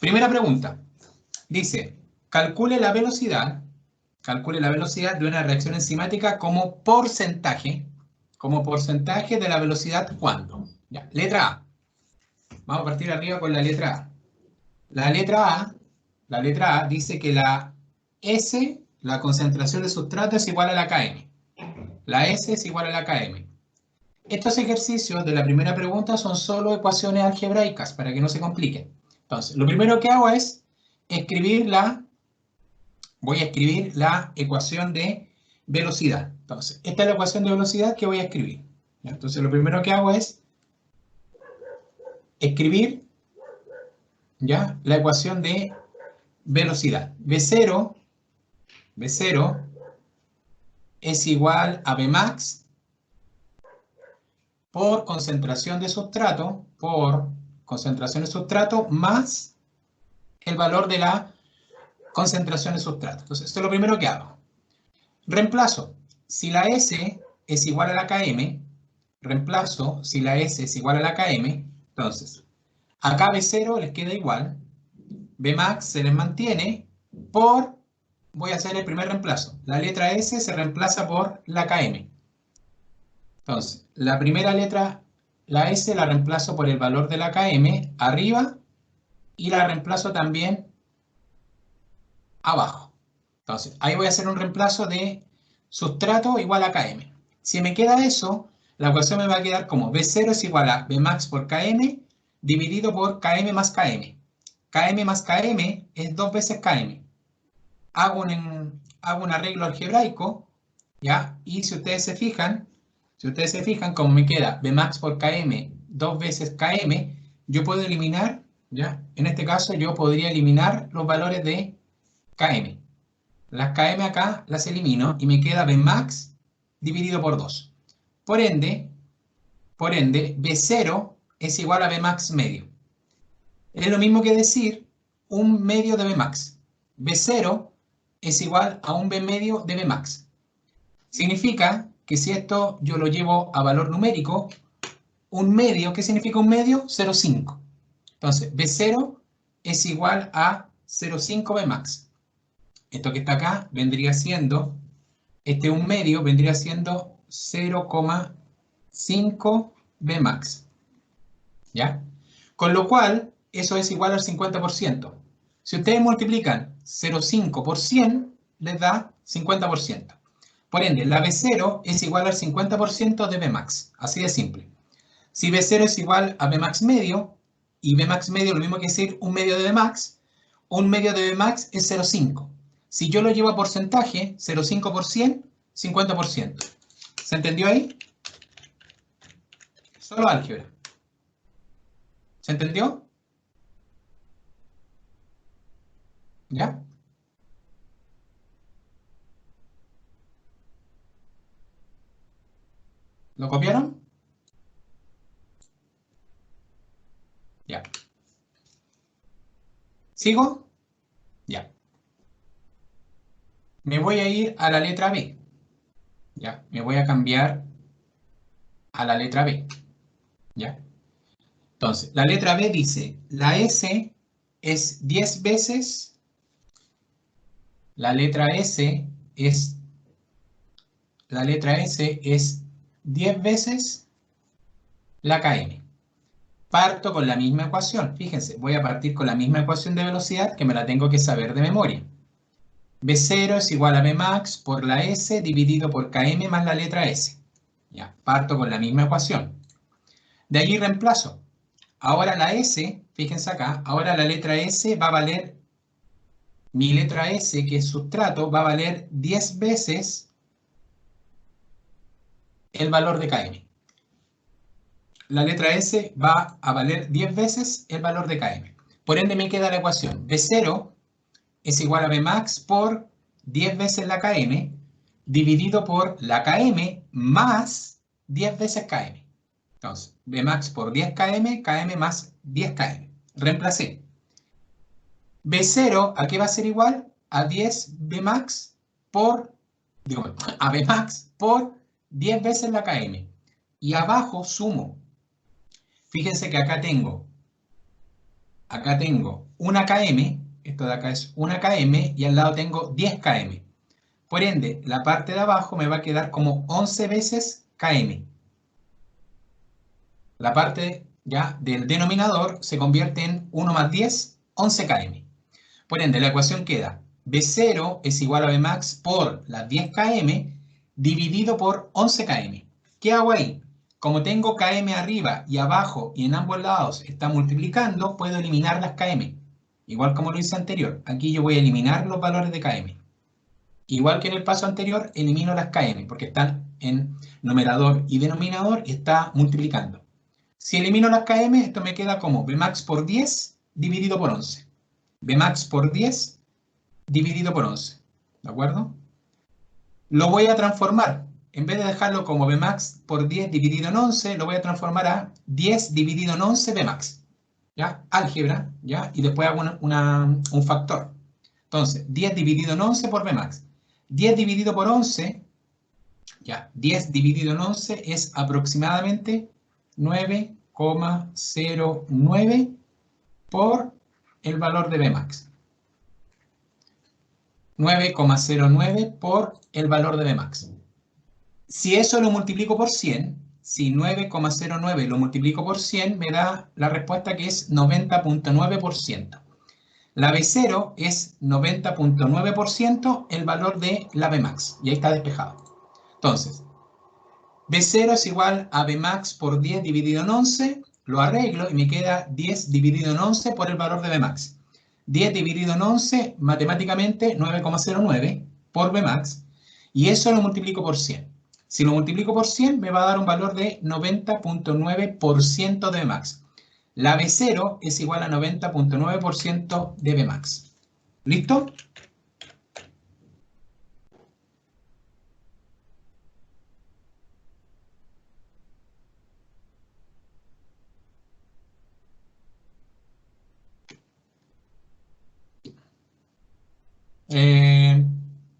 Primera pregunta. Dice, calcule la velocidad de una reacción enzimática como porcentaje de la velocidad cuando. Ya, letra A. Vamos a partir arriba con la letra A. La letra A dice que la S, la concentración de sustrato, es igual a la Km. La S es igual a la Km. Estos ejercicios de la primera pregunta son solo ecuaciones algebraicas, para que no se compliquen. Entonces, lo primero que hago es voy a escribir la ecuación de velocidad. Entonces, esta es la ecuación de velocidad que voy a escribir. Entonces, lo primero que hago es escribir ya la ecuación de velocidad. V0 es igual a Vmax por concentración de sustrato, más el valor de la concentración de sustrato. Entonces, esto es lo primero que hago. Reemplazo. Si la S es igual a la Km, entonces, acá V0 les queda igual, Vmax se les mantiene por, voy a hacer el primer reemplazo, la letra S se reemplaza por la Km. Entonces, la primera letra, la S, la reemplazo por el valor de la Km arriba y la reemplazo también abajo. Entonces, ahí voy a hacer un reemplazo de sustrato igual a Km. Si me queda eso, la ecuación me va a quedar como V0 es igual a Vmax por Km dividido por Km más Km. Km más Km es 2 veces Km. Hago un arreglo algebraico, ¿ya? Y si ustedes se fijan, como me queda Vmax por Km 2 veces Km, yo puedo eliminar, ¿ya? En este caso yo podría eliminar los valores de Km. Las Km acá las elimino y me queda Vmax dividido por 2. Por ende, V0 es igual a Vmax medio. Es lo mismo que decir un medio de Vmax. V0 es igual a un V medio de Vmax. Significa que si esto yo lo llevo a valor numérico, un medio, ¿qué significa un medio? 0,5. Entonces, V0 es igual a 0,5 Vmax. Esto que está acá vendría siendo, un medio vendría siendo 0,5 Vmax. ¿Ya? Con lo cual, eso es igual al 50%. Si ustedes multiplican 0,5 por 100, les da 50%. Por ende, la V0 es igual al 50% de Vmax. Así de simple. Si V0 es igual a Vmax medio, y Vmax medio lo mismo que decir un medio de Vmax, un medio de Vmax es 0,5. Si yo lo llevo a porcentaje, 0,5 por 100, 50%. ¿Se entendió ahí? Solo álgebra. ¿Se entendió? ¿Ya? ¿Lo copiaron? Ya. ¿Sigo? Ya. Me voy a ir a la letra B. Ya. Me voy a cambiar a la letra B. ¿Ya? Entonces, la letra B dice, la S es 10 veces, la letra S es 10 veces la Km. Parto con la misma ecuación. Fíjense, voy a partir con la misma ecuación de velocidad que me la tengo que saber de memoria. V0 es igual a Vmax por la S dividido por Km más la letra S. Ya, parto con la misma ecuación. De allí reemplazo. Ahora la S, fíjense acá, ahora la letra S va a valer, mi letra S, que es sustrato, va a valer 10 veces el valor de Km. La letra S va a valer 10 veces el valor de Km. Por ende me queda la ecuación. V0 es igual a Vmax por 10 veces la Km dividido por la Km más 10 veces Km. Entonces, Vmax por 10 Km, Km más 10 Km. Reemplacé. V0, ¿a qué va a ser igual? A 10 Vmax a Vmax por 10 veces la Km. Y abajo sumo. Fíjense que acá tengo acá tengo 1 km, esto de acá es 1 km, y al lado tengo 10 km. Por ende, la parte de abajo me va a quedar como 11 veces km. La parte ya del denominador se convierte en 1 más 10, 11 km. Por ende, la ecuación queda B0 es igual a Bmax por las 10 km dividido por 11 km. ¿Qué hago ahí? Como tengo km arriba y abajo y en ambos lados está multiplicando, puedo eliminar las km. Igual como lo hice anterior. Aquí yo voy a eliminar los valores de km. Igual que en el paso anterior, elimino las km porque están en numerador y denominador y está multiplicando. Si elimino las km, esto me queda como Bmax por 10 dividido por 11. Bmax por 10 dividido por 11. ¿De acuerdo? Lo voy a transformar. En vez de dejarlo como Bmax por 10 dividido en 11, lo voy a transformar a 10 dividido en 11 Bmax. ¿Ya? Álgebra, ¿ya? Y después hago un factor. Entonces, 10 dividido en 11 por Bmax. 10 dividido por 11, ya, 10 dividido en 11 es aproximadamente 9,09 por el valor de Bmax. 9,09 por el valor de Bmax. Si eso lo multiplico por 100, si 9,09 lo multiplico por 100, me da la respuesta que es 90,9%. La B0 es 90,9% el valor de la Bmax. Y ahí está despejado. Entonces, B0 es igual a Bmax por 10 dividido en 11. Lo arreglo y me queda 10 dividido en 11 por el valor de Bmax. 10 dividido en 11, matemáticamente 9,09 por Bmax. Y eso lo multiplico por 100. Si lo multiplico por 100, me va a dar un valor de 90,9% de Bmax. La B0 es igual a 90,9% de Bmax. ¿Listo?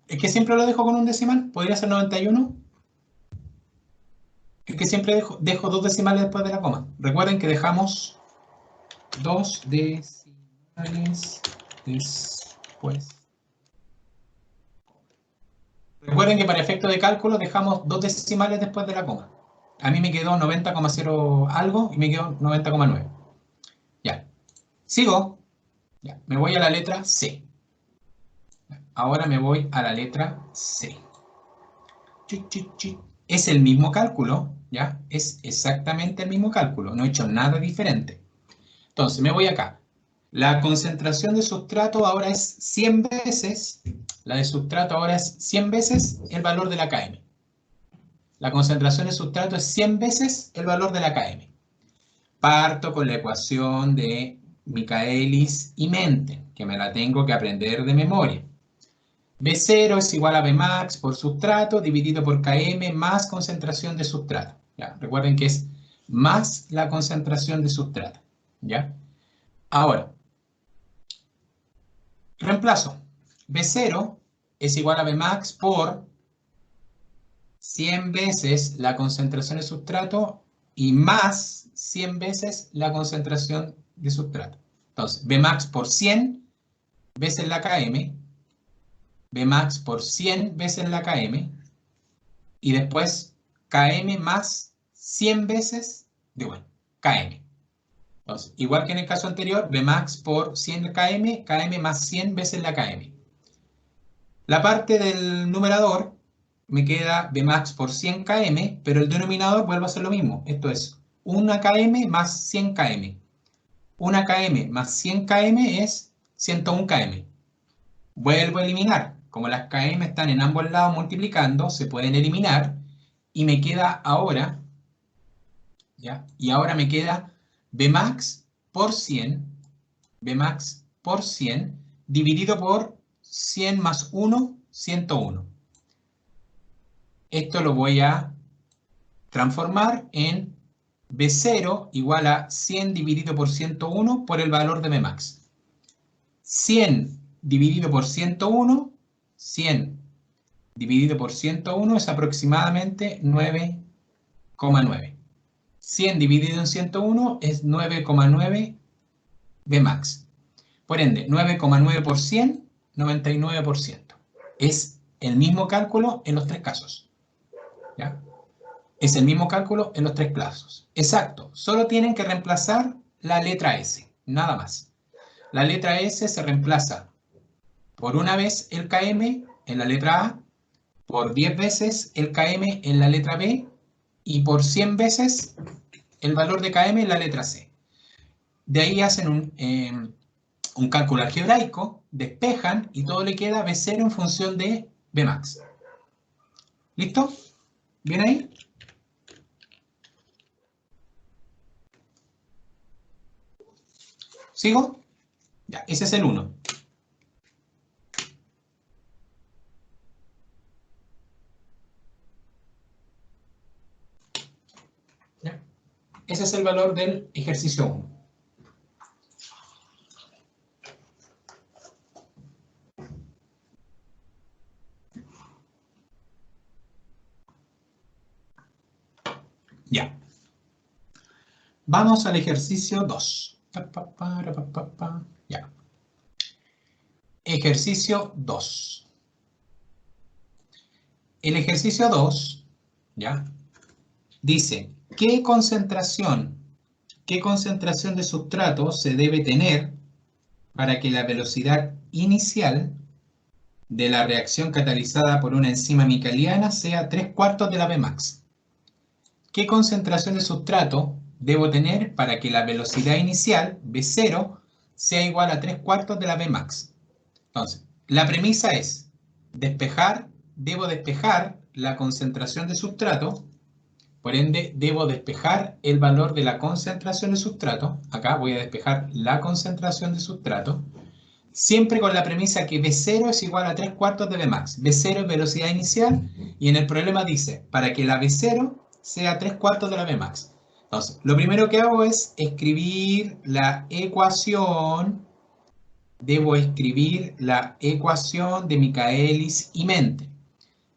Es que siempre lo dejo con un decimal. ¿Podría ser 91? Es que siempre dejo 2 decimales después de la coma. Recuerden que dejamos 2 decimales después. Recuerden que para efecto de cálculo dejamos 2 decimales después de la coma. A mí me quedó 90,0 algo y me quedó 90,9. Ya. Sigo. Ya. Me voy a la letra C. Ahora me voy a la letra C. Es el mismo cálculo, ¿ya? Es exactamente el mismo cálculo. No he hecho nada diferente. Entonces, me voy acá. La concentración de sustrato ahora es 100 veces, la de sustrato ahora es 100 veces el valor de la km. La concentración de sustrato es 100 veces el valor de la km. Parto con la ecuación de Michaelis y Menten, que me la tengo que aprender de memoria. B0 es igual a Bmax por sustrato dividido por km más concentración de sustrato. ¿Ya? Recuerden que es más la concentración de sustrato. ¿Ya? Ahora, reemplazo. B0 es igual a Bmax por 100 veces la concentración de sustrato y más 100 veces la concentración de sustrato. Entonces, Bmax por 100 veces la km, Bmax por 100 veces la km, y después km más 100 veces de km. Entonces, igual que en el caso anterior, Bmax por 100 km, km más 100 veces la km. La parte del numerador me queda Bmax por 100 km, pero el denominador vuelve a ser lo mismo. Esto es 1 km más 100 km. 1 km más 100 km es 101 km. Vuelvo a eliminar. Como las km están en ambos lados multiplicando, se pueden eliminar. Y me queda ahora, ¿ya? Y ahora me queda Bmax por 100, Bmax por 100, dividido por 100 más 1, 101. Esto lo voy a transformar en B0 igual a 100 dividido por 101 por el valor de Bmax. 100 dividido por 101, 100 dividido por 101 es aproximadamente 9,9. 100 dividido en 101 es 9,9 Bmax. Por ende, 9,9%, 99%. Es el mismo cálculo en los tres casos. ¿Ya? Es el mismo cálculo en los tres casos. Exacto. Solo tienen que reemplazar la letra S. Nada más. La letra S se reemplaza por una vez el km en la letra A, por 10 veces el km en la letra B y por 100 veces el valor de km en la letra C. De ahí hacen un cálculo algebraico, despejan y todo le queda B0 en función de Bmax. ¿Listo? ¿Bien ahí? ¿Sigo? Ya, ese es el 1. ¿Ya? Ese es el valor del ejercicio 1. Ya. Vamos al ejercicio 2. Ya. Ejercicio 2. El ejercicio 2, ¿ya? Dice, ¿qué concentración de sustrato se debe tener para que la velocidad inicial de la reacción catalizada por una enzima micaliana sea 3/4 de la Vmax? ¿Qué concentración de sustrato debo tener para que la velocidad inicial, V0, sea igual a 3/4 de la Vmax? Entonces, la premisa es, debo despejar la concentración de sustrato, por ende, debo despejar el valor de la concentración de sustrato. Acá voy a despejar la concentración de sustrato, siempre con la premisa que V0 es igual a 3/4 de Vmax. V0 es velocidad inicial y en el problema dice, para que la V0 sea 3/4 de la Vmax. Entonces, lo primero que hago es escribir la ecuación. Debo escribir la ecuación de Michaelis y Menten.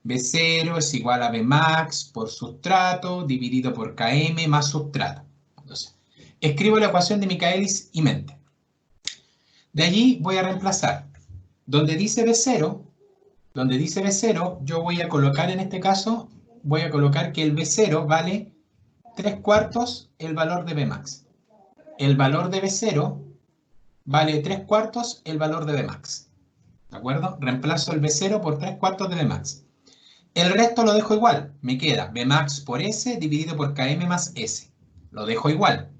V0 es igual a Vmax por sustrato dividido por Km más sustrato. Entonces, escribo la ecuación de Michaelis y Menten. De allí voy a reemplazar. Donde dice V0, yo voy a colocar en este caso, voy a colocar que el V0 vale 3/4 el valor de Vmax. El valor de V0 vale 3/4 el valor de Vmax. ¿De acuerdo? Reemplazo el V0 por 3/4 de Vmax. El resto lo dejo igual. Me queda Vmax por S dividido por Km más S. Lo dejo igual.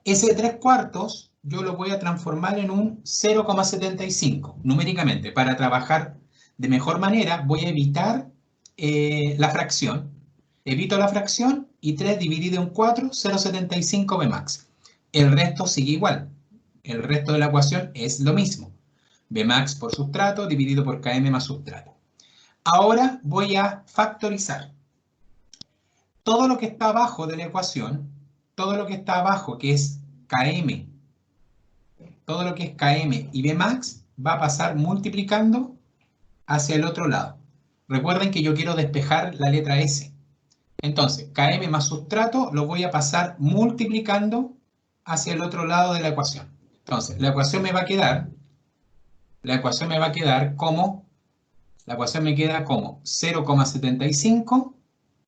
Ese 3/4 yo lo voy a transformar en un 0,75 numéricamente. Para trabajar de mejor manera voy a evitar la fracción. Evito la fracción y 3 dividido en 4, 0,75 Vmax. El resto sigue igual. El resto de la ecuación es lo mismo. Vmax por sustrato dividido por Km más sustrato. Ahora voy a factorizar. Todo lo que está abajo de la ecuación, todo lo que está abajo, que es Km, todo lo que es Km y Vmax, va a pasar multiplicando hacia el otro lado. Recuerden que yo quiero despejar la letra S. Entonces, Km más sustrato lo voy a pasar multiplicando hacia el otro lado de la ecuación. Entonces, la ecuación me queda como 0,75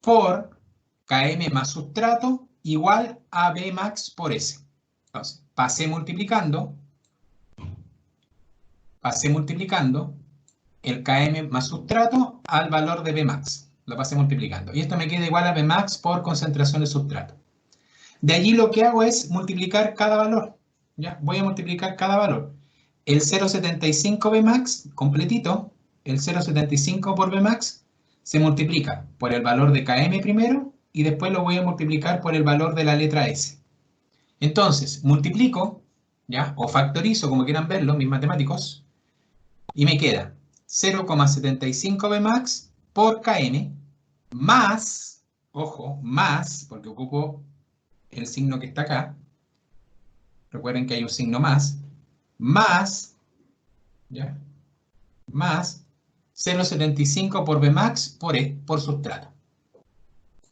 por Km más sustrato igual a Vmax por S. Entonces, pasé multiplicando el Km más sustrato al valor de Vmax. Lo pasé multiplicando. Y esto me queda igual a Vmax por concentración de sustrato. De allí lo que hago es multiplicar cada valor. ¿Ya? Voy a multiplicar cada valor. El 0,75 Vmax completito, el 0,75 por Vmax, se multiplica por el valor de Km primero y después lo voy a multiplicar por el valor de la letra S. Entonces, multiplico, ¿ya? O factorizo, como quieran verlo, mis matemáticos, y me queda 0,75 Vmax por Km más, ojo, más, porque ocupo el signo que está acá, recuerden que hay un signo más, ¿ya? Más 0,75 por Vmax por sustrato.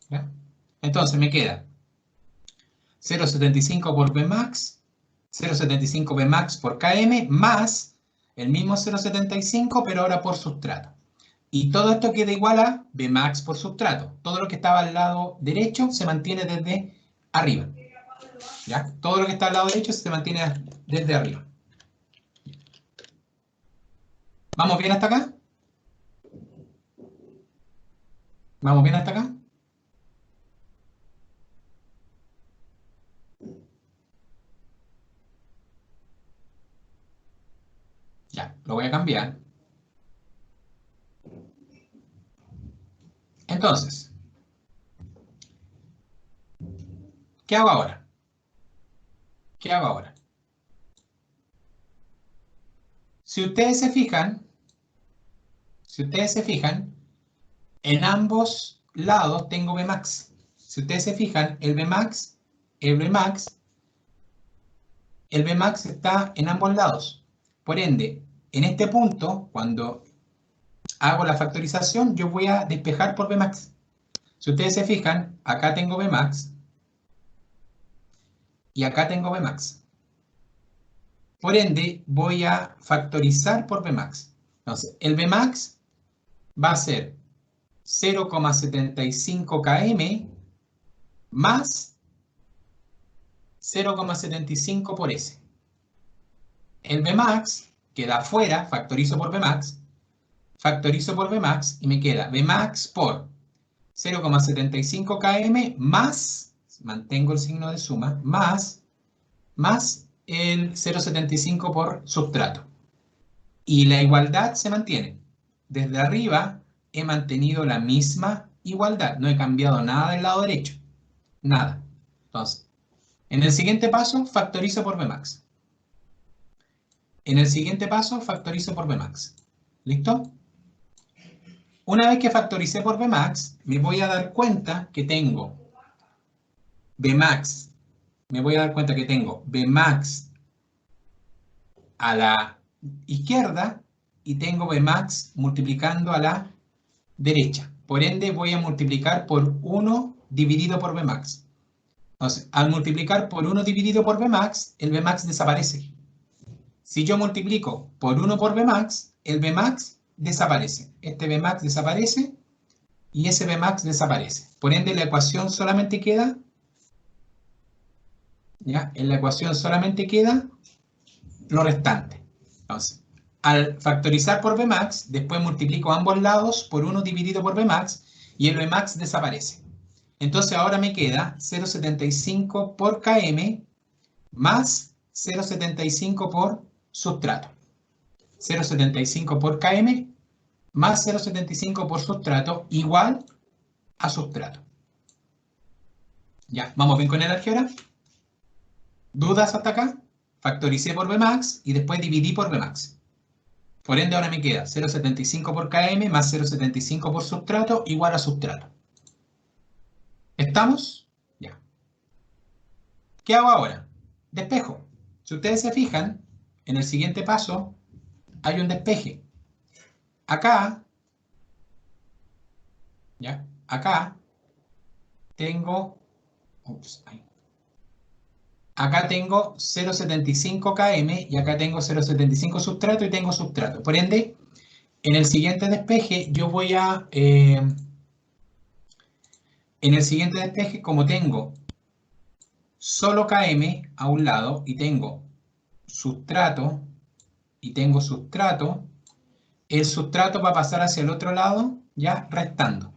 ¿Ya? Entonces me queda 0,75 por Vmax, 0,75 Bmax por km más el mismo 0,75, pero ahora por sustrato. Y todo esto queda igual a Bmax por sustrato. Todo lo que estaba al lado derecho se mantiene desde arriba. ¿Ya? Todo lo que está al lado derecho se mantiene desde arriba. ¿Vamos bien hasta acá? ¿Vamos bien hasta acá? Ya, lo voy a cambiar. Entonces, ¿qué hago ahora? ¿Qué hago ahora? Si ustedes se fijan, en ambos lados tengo Bmax. Si ustedes se fijan, el Bmax está en ambos lados. Por ende, en este punto, cuando hago la factorización, yo voy a despejar por Bmax. Si ustedes se fijan, acá tengo Bmax y acá tengo Bmax. Por ende, voy a factorizar por Bmax. Entonces, el Bmax va a ser 0,75 km más 0,75 por S. El Bmax queda afuera, factorizo por Bmax y me queda Bmax por 0,75 km más, mantengo el signo de suma, más el 0,75 por sustrato. Y la igualdad se mantiene. Desde arriba he mantenido la misma igualdad, no he cambiado nada del lado derecho, nada. Entonces, en el siguiente paso factorizo por Bmax. En el siguiente paso factorizo por Bmax. ¿Listo? Una vez que factoricé por Bmax, me voy a dar cuenta que tengo Bmax. Me voy a dar cuenta que tengo Bmax a la izquierda y tengo Bmax multiplicando a la derecha. Por ende, voy a multiplicar por 1 dividido por Bmax. Entonces, al multiplicar por 1 dividido por Bmax, el Bmax desaparece. Si yo multiplico por 1 por Bmax, el Bmax desaparece. Este Bmax desaparece y ese Bmax desaparece. Por ende, la ecuación solamente queda, ¿ya? En la ecuación solamente queda lo restante. Entonces, al factorizar por Bmax, después multiplico ambos lados por 1 dividido por Bmax y el Bmax desaparece. Entonces ahora me queda 0,75 por km más 0,75 por sustrato. 0,75 por km más 0,75 por sustrato igual a sustrato. Ya, ¿vamos bien con el álgebra? ¿Dudas hasta acá? Factoricé por Bmax y después dividí por Bmax. Por ende ahora me queda 0,75 por km más 0,75 por sustrato igual a sustrato. ¿Estamos? Ya. ¿Qué hago ahora? Despejo. Si ustedes se fijan, en el siguiente paso hay un despeje. Acá, ¿ya? Acá tengo, acá tengo 0,75 km y acá tengo 0,75 sustrato y tengo sustrato. Por ende, en el siguiente despeje yo voy a, como tengo solo km a un lado y tengo sustrato, el sustrato va a pasar hacia el otro lado, ya restando.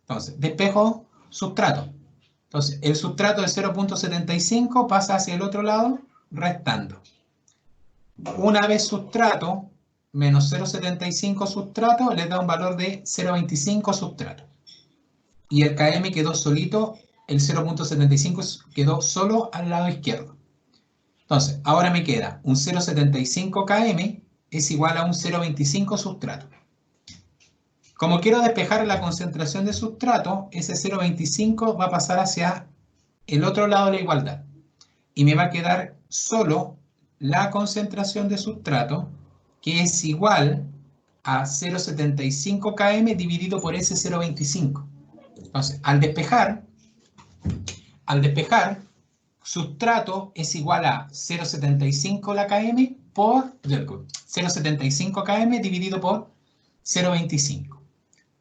Entonces, despejo sustrato. Entonces, el sustrato de 0,75 pasa hacia el otro lado, restando. Una vez sustrato menos 0,75 sustrato le da un valor de 0,25 sustrato. Y el km quedó solito, el 0,75 quedó solo al lado izquierdo. Entonces, ahora me queda un 0,75 km es igual a un 0,25 sustrato. Como quiero despejar la concentración de sustrato, ese 0,25 va a pasar hacia el otro lado de la igualdad. Y me va a quedar solo la concentración de sustrato, que es igual a 0,75 km dividido por ese 0,25. Entonces, al despejar, sustrato es igual a 0,75 la km por 0,75 km dividido por 0,25.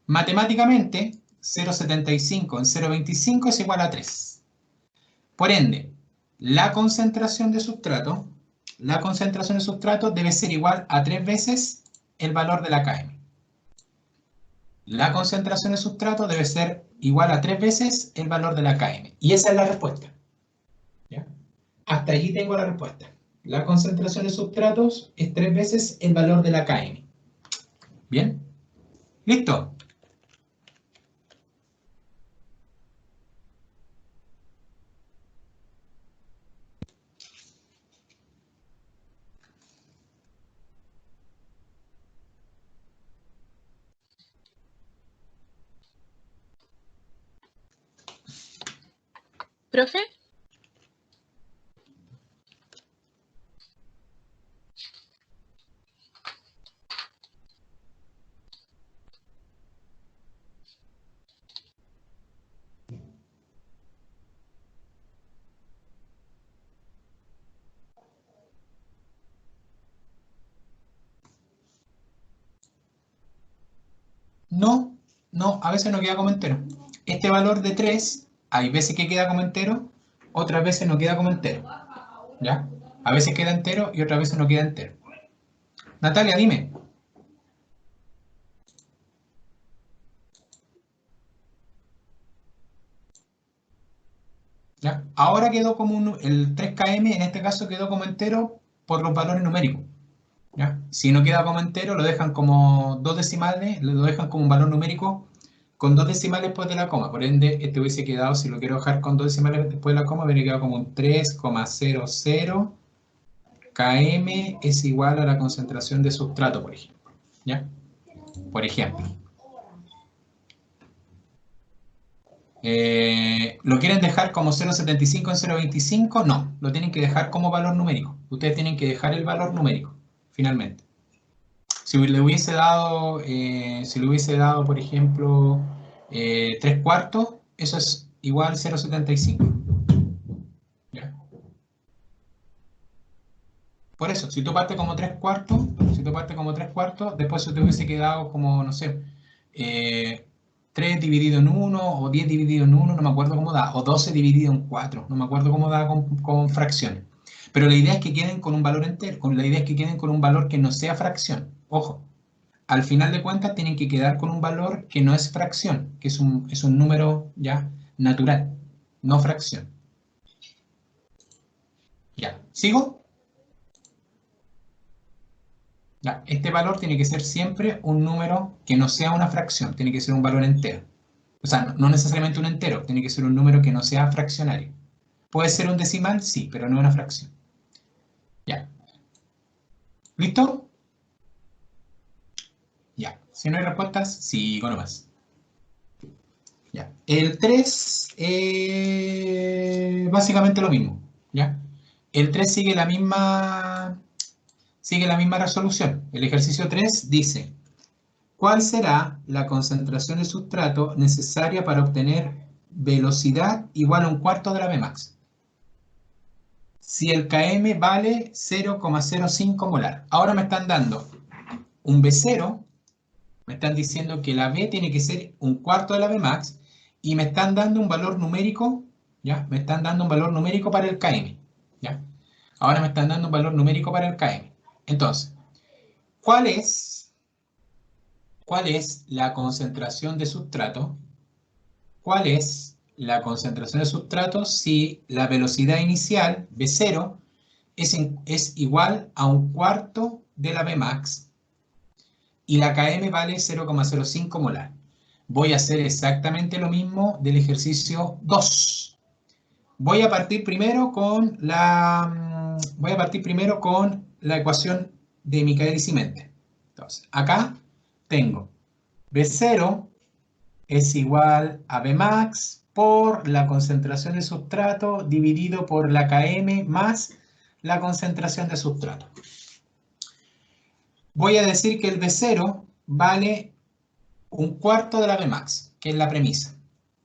Matemáticamente, 0,75 en 0,25 es igual a 3. Por ende, la concentración de sustrato debe ser igual a 3 veces el valor de la km. La concentración de sustrato debe ser igual a 3 veces el valor de la km. Y esa es la respuesta. ¿Ya? Hasta allí tengo la respuesta. La concentración de sustratos es 3 veces el valor de la km. ¿Bien? ¿Listo? ¿Profe? No, a veces no queda como entero. Este valor de 3, hay veces que queda como entero, otras veces no queda como entero. ¿Ya? A veces queda entero y otras veces no queda entero. Natalia, dime. ¿Ya? Ahora quedó como el 3km, en este caso quedó como entero por los valores numéricos. ¿Ya? Si no queda como entero, lo dejan como 2 decimales, lo dejan como un valor numérico con 2 decimales después de la coma. Por ende, este hubiese quedado, si lo quiero dejar con 2 decimales después de la coma, hubiera quedado como un 3,00 km es igual a la concentración de sustrato, por ejemplo. ¿Ya? Por ejemplo. ¿Lo quieren dejar como 0,75 en 0,25? No, lo tienen que dejar como valor numérico. Ustedes tienen que dejar el valor numérico, finalmente. Si le hubiese dado, por ejemplo, 3 cuartos, eso es igual a 0,75. ¿Ya? Por eso, si tú partes como 3 cuartos, después se te hubiese quedado como, no sé, 3 dividido en 1 o 10 dividido en 1, no me acuerdo cómo da, o 12 dividido en 4, no me acuerdo cómo da con fracciones. Pero la idea es que queden con un valor entero, la idea es que queden con un valor que no sea fracción. Ojo, al final de cuentas tienen que quedar con un valor que no es fracción, que es un número ya natural, no fracción. Ya, ¿sigo? Ya, este valor tiene que ser siempre un número que no sea una fracción, tiene que ser un valor entero. O sea, no necesariamente un entero, tiene que ser un número que no sea fraccionario. ¿Puede ser un decimal? Sí, pero no una fracción. Ya. ¿Listo? Ya. Si no hay respuestas, sigo nomás. Ya. El 3 básicamente lo mismo. ¿Ya? El 3 sigue la misma resolución. El ejercicio 3 dice: ¿cuál será la concentración de sustrato necesaria para obtener velocidad igual a un cuarto de la Vmax? Si el km vale 0,05 molar. Ahora me están dando un V0, me están diciendo que la V tiene que ser un cuarto de la Vmax y me están dando un valor numérico, ¿ya? Me están dando un valor numérico para el km, ¿ya? Ahora me están dando un valor numérico para el km. Entonces, ¿cuál es la concentración de sustrato? ¿Cuál es la concentración de sustrato si la velocidad inicial, V0, es igual a un cuarto de la Vmax y la km vale 0,05 molar? Voy a hacer exactamente lo mismo del ejercicio 2. Voy a partir primero con la ecuación de Michaelis-Menten. Entonces, acá tengo V0 es igual a Vmax por la concentración de sustrato dividido por la km más la concentración de sustrato. Voy a decir que el V0 vale un cuarto de la Vmax, que es la premisa.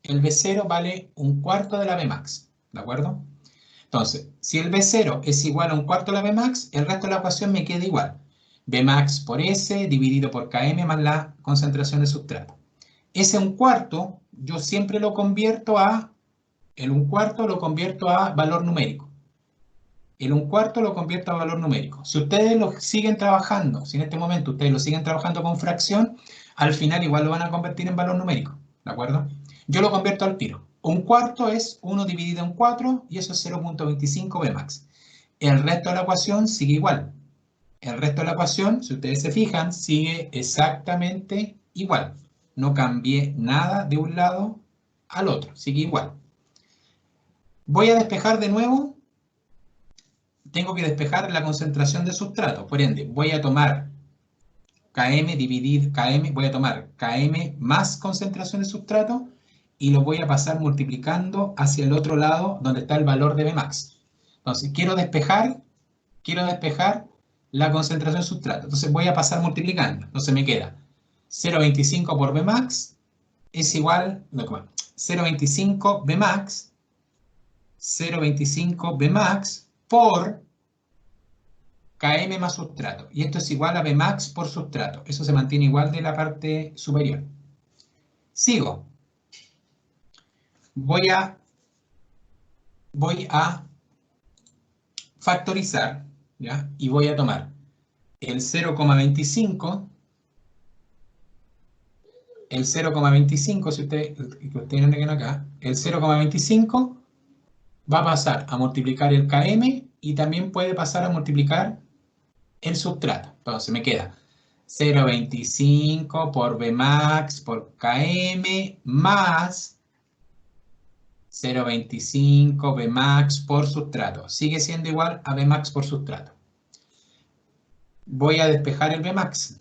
El V0 vale un cuarto de la Vmax, ¿de acuerdo? Entonces, si el B0 es igual a un cuarto de la Bmax, el resto de la ecuación me queda igual. Bmax por S dividido por Km más la concentración de sustrato. Ese un cuarto, yo siempre lo convierto a, el un cuarto lo convierto a valor numérico. El un cuarto lo convierto a valor numérico. Si ustedes lo siguen trabajando, si en este momento ustedes lo siguen trabajando con fracción, al final igual lo van a convertir en valor numérico, ¿de acuerdo? Yo lo convierto al tiro. Un cuarto es 1 dividido en 4 y eso es 0.25 Bmax. El resto de la ecuación sigue igual. El resto de la ecuación, si ustedes se fijan, sigue exactamente igual. No cambié nada de un lado al otro, sigue igual. Voy a despejar de nuevo. Tengo que despejar la concentración de sustrato. Por ende, voy a tomar Km dividir Km, voy a tomar Km más concentración de sustrato y lo voy a pasar multiplicando hacia el otro lado donde está el valor de Bmax. Entonces, quiero despejar la concentración de sustrato. Entonces voy a pasar multiplicando. Entonces me queda 0,25 por Bmax es igual, no, 0,25 Bmax, 0,25 Bmax por Km más sustrato. Y esto es igual a Bmax por sustrato. Eso se mantiene igual de la parte superior. Sigo. Voy a factorizar, ¿ya? Y voy a tomar el 0,25, si ustedes tienen acá, el 0,25 va a pasar a multiplicar el Km y también puede pasar a multiplicar el sustrato. Entonces me queda 0,25 por Bmax por Km más 0,25 Bmax por sustrato. Sigue siendo igual a Bmax por sustrato. Voy a despejar el Bmax.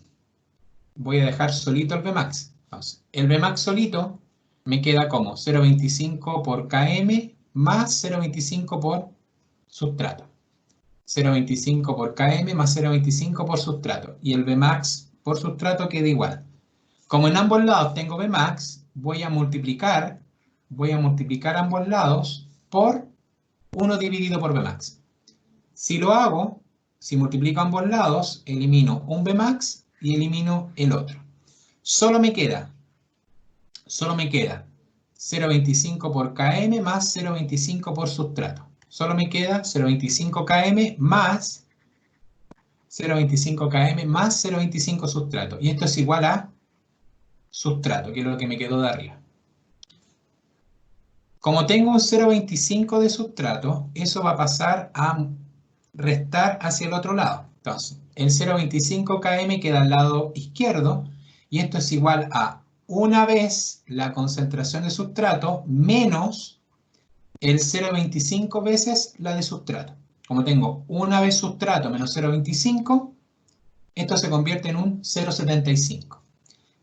Voy a dejar solito el Bmax. Entonces, el Bmax solito me queda como 0,25 por Km más 0,25 por sustrato. 0,25 por Km más 0,25 por sustrato. Y el Bmax por sustrato queda igual. Como en ambos lados tengo Bmax, voy a multiplicar ambos lados por 1 dividido por Bmax. Si lo hago, si multiplico ambos lados, elimino un Bmax y elimino el otro. Solo me queda 0,25 por Km más 0,25 por sustrato. Solo me queda 0,25 Km más 0,25 Km más 0,25 sustrato. Y esto es igual a sustrato, que es lo que me quedó de arriba. Como tengo un 0,25 de sustrato, eso va a pasar a restar hacia el otro lado. Entonces, el 0,25 Km queda al lado izquierdo y esto es igual a una vez la concentración de sustrato menos el 0,25 veces la de sustrato. Como tengo una vez sustrato menos 0,25, esto se convierte en un 0,75.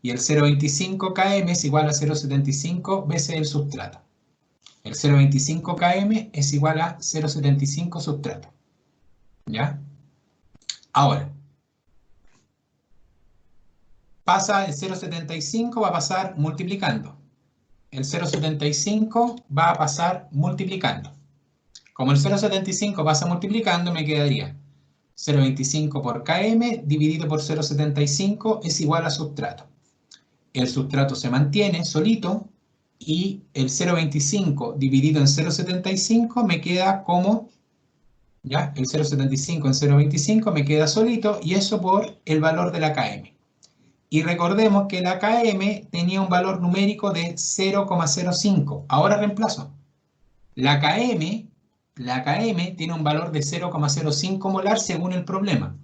Y el 0,25 Km es igual a 0,75 veces el sustrato. El 0,25 Km es igual a 0,75 sustrato. ¿Ya? Ahora, pasa el 0,75, va a pasar multiplicando. El 0,75 va a pasar multiplicando. Como el 0,75 pasa multiplicando, me quedaría 0,25 por Km dividido por 0,75 es igual a sustrato. El sustrato se mantiene solito y el 0,25 dividido en 0,75 me queda como, ¿ya? El 0,75 en 0,25 me queda solito y eso por el valor de la Km. Y recordemos que la Km tenía un valor numérico de 0,05. Ahora reemplazo. La KM tiene un valor de 0,05 molar según el problema.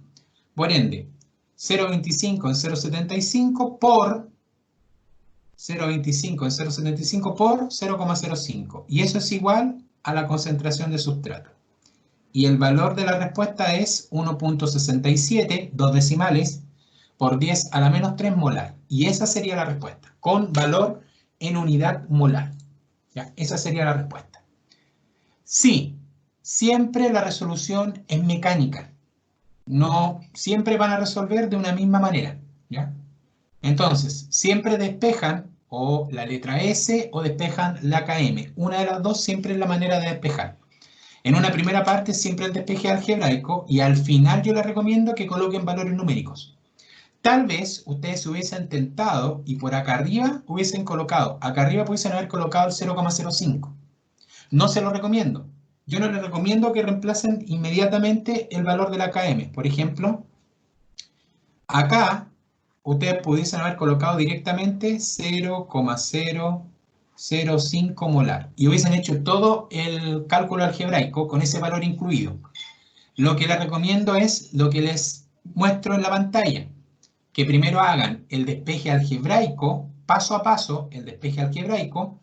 Por ende, 0,25 en 0,75 por 0,25 en 0,75 por 0,05. Y eso es igual a la concentración de sustrato. Y el valor de la respuesta es 1,67, 2 decimales, por 10 a la menos 3 molar. Y esa sería la respuesta, con valor en unidad molar. ¿Ya? Esa sería la respuesta. Sí, siempre la resolución es mecánica. No siempre van a resolver de una misma manera. ¿Ya? Entonces, siempre despejan o la letra S o despejan la KM. Una de las dos siempre es la manera de despejar. En una primera parte siempre el despeje algebraico y al final yo les recomiendo que coloquen valores numéricos. Tal vez ustedes se hubiesen tentado y por acá arriba hubiesen colocado, acá arriba pudiesen haber colocado el 0,05. No se lo recomiendo. Yo no les recomiendo que reemplacen inmediatamente el valor de la KM. Por ejemplo, acá ustedes pudiesen haber colocado directamente 0,005 molar y hubiesen hecho todo el cálculo algebraico con ese valor incluido. Lo que les recomiendo es lo que les muestro en la pantalla, que primero hagan el despeje algebraico, paso a paso, el despeje algebraico,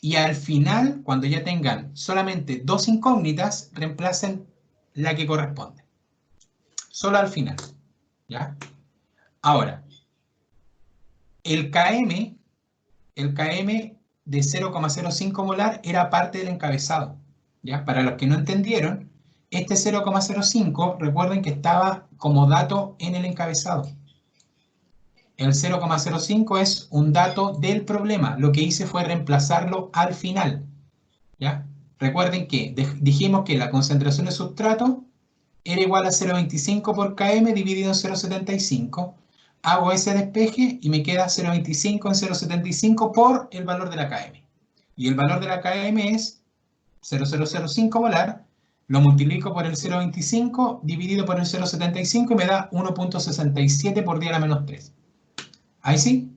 y al final, cuando ya tengan solamente dos incógnitas, reemplacen la que corresponde. Solo al final, ¿ya? Ahora, el KM de 0,05 molar era parte del encabezado, ¿ya? Para los que no entendieron, este 0,05, recuerden que estaba como dato en el encabezado. El 0,05 es un dato del problema. Lo que hice fue reemplazarlo al final, ¿ya? Recuerden que dijimos que la concentración de sustrato era igual a 0,25 por km dividido en 0,75. Hago ese despeje y me queda 0,25 en 0,75 por el valor de la km. Y el valor de la km es 0,005 molar. Lo multiplico por el 0,25 dividido por el 0,75 y me da 1,67 por 10 a la menos 3. Ahí sí.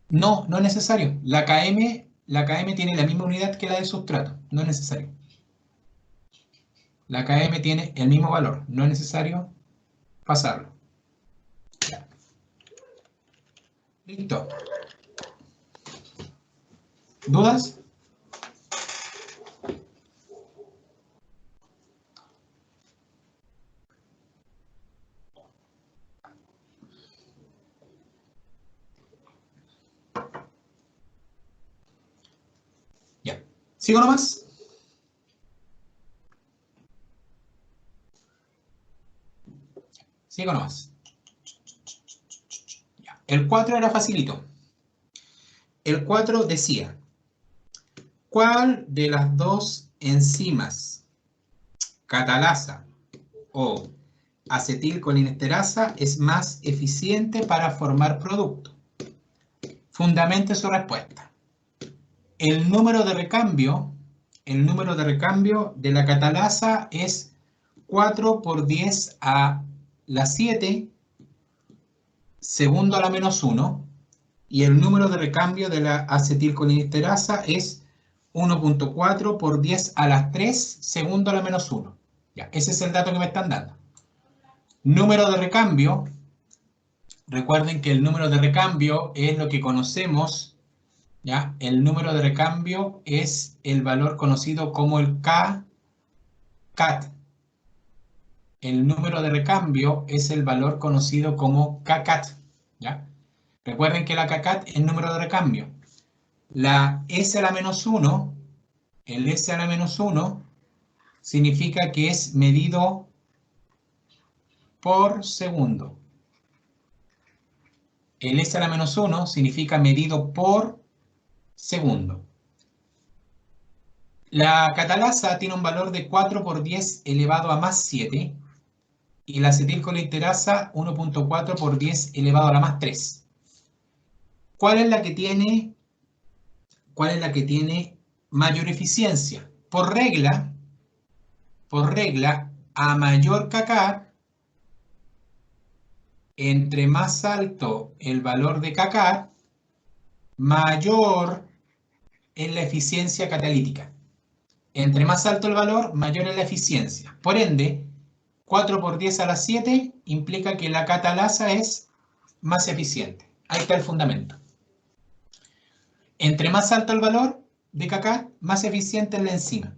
No, no es necesario. La KM tiene la misma unidad que la del sustrato. No es necesario. La KM tiene el mismo valor. No es necesario pasarlo. Ya. Listo. ¿Dudas? Ya. ¿Sigo nomás? Sigo nomás. Ya. El 4 era facilito. El 4 decía, ¿cuál de las dos enzimas, catalasa o acetilcolinesterasa, es más eficiente para formar producto? Fundamente su respuesta. El número de recambio de la catalasa es 4 por 10 a la 7, segundo a la menos 1, y el número de recambio de la acetilcolinesterasa es 1,4 por 10 a la 3, segundo a la menos 1. Ya, ese es el dato que me están dando. Número de recambio, recuerden que el número de recambio es lo que conocemos, ¿ya? El número de recambio es el valor conocido como el KCAT. El número de recambio es el valor conocido como KCAT, ¿ya? Recuerden que la KCAT es el número de recambio. La S a la menos 1, el S a la menos 1 significa que es medido por segundo. El S a la menos 1 significa medido por segundo. La catalasa tiene un valor de 4 por 10 elevado a más 7 y la acetilcolinterasa 1,4 por 10 elevado a la más 3. ¿Cuál es la que tiene mayor eficiencia? Por regla, a mayor kCat, entre más alto el valor de kCat, mayor es la eficiencia catalítica. Entre más alto el valor, mayor es la eficiencia. Por ende, 4 por 10 a la 7 implica que la catalasa es más eficiente. Ahí está el fundamento. Entre más alto el valor de kCat, más eficiente es la enzima.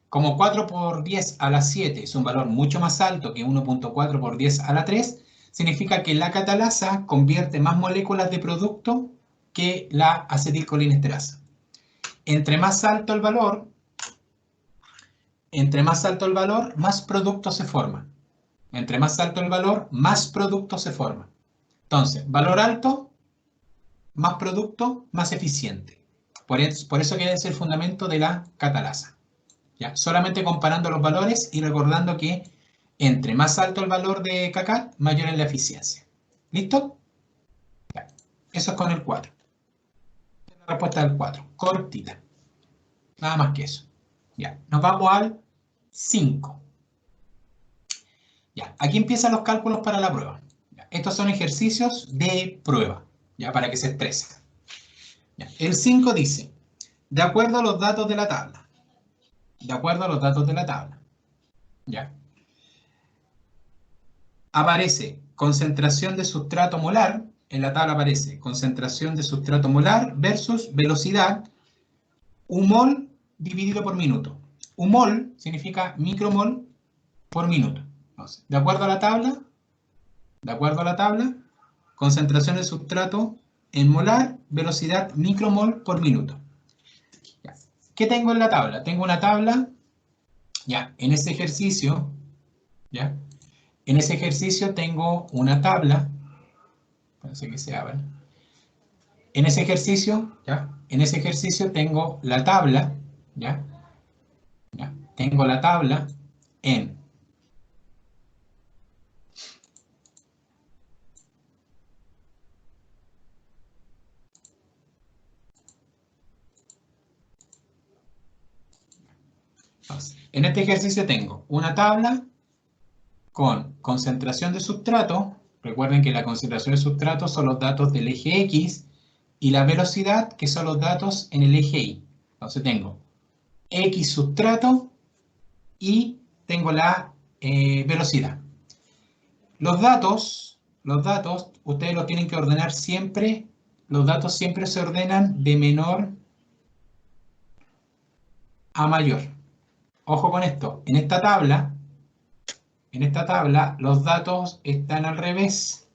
Como 4 por 10 a la 7 es un valor mucho más alto que 1,4 por 10 a la 3, significa que la catalasa convierte más moléculas de producto que la acetilcolinesterasa. Entre más alto el valor, más producto se forma. Entre más alto el valor, más producto se forma. Entonces, valor alto, más producto, más eficiente. Por eso que es el fundamento de la catalasa. ¿Ya? Solamente comparando los valores y recordando que entre más alto el valor de Kcat, mayor es la eficiencia. ¿Listo? Ya. Eso es con el 4. La respuesta del 4. Cortita. Nada más que eso. Ya. Nos vamos al 5. Ya. Aquí empiezan los cálculos para la prueba. Ya. Estos son ejercicios de prueba, ya, para que se expresen. Ya. El 5 dice, de acuerdo a los datos de la tabla. De acuerdo a los datos de la tabla. ¿Ya? Aparece concentración de sustrato molar, en la tabla aparece concentración de sustrato molar versus velocidad, un mol dividido por minuto. Un mol significa micromol por minuto. Entonces, de acuerdo a la tabla, concentración de sustrato en molar, velocidad micromol por minuto. Ya. ¿Qué tengo en la tabla? Tengo una tabla, ya, en ese ejercicio, ya, en ese ejercicio tengo una tabla, parece que se abre. En ese ejercicio, ¿ya? En ese ejercicio tengo la tabla, ¿ya? ¿Ya? Tengo la tabla en entonces, en este ejercicio tengo una tabla con concentración de sustrato. Recuerden que la concentración de sustrato son los datos del eje X y la velocidad, que son los datos en el eje Y. Entonces tengo X sustrato y tengo la velocidad. Los datos, ustedes los tienen que ordenar siempre. Los datos siempre se ordenan de menor a mayor. Ojo con esto. En esta tabla, los datos están al revés.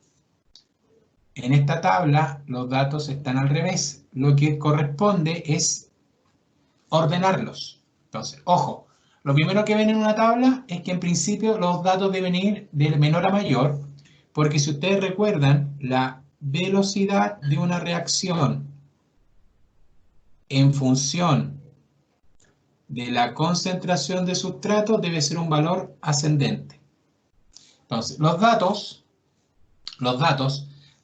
En esta tabla, los datos están al revés. Lo que corresponde es ordenarlos. Entonces, ojo. Lo primero que ven en una tabla es que en principio los datos deben ir de menor a mayor, porque si ustedes recuerdan, la velocidad de una reacción en función de la concentración de sustrato debe ser un valor ascendente. Entonces, los datos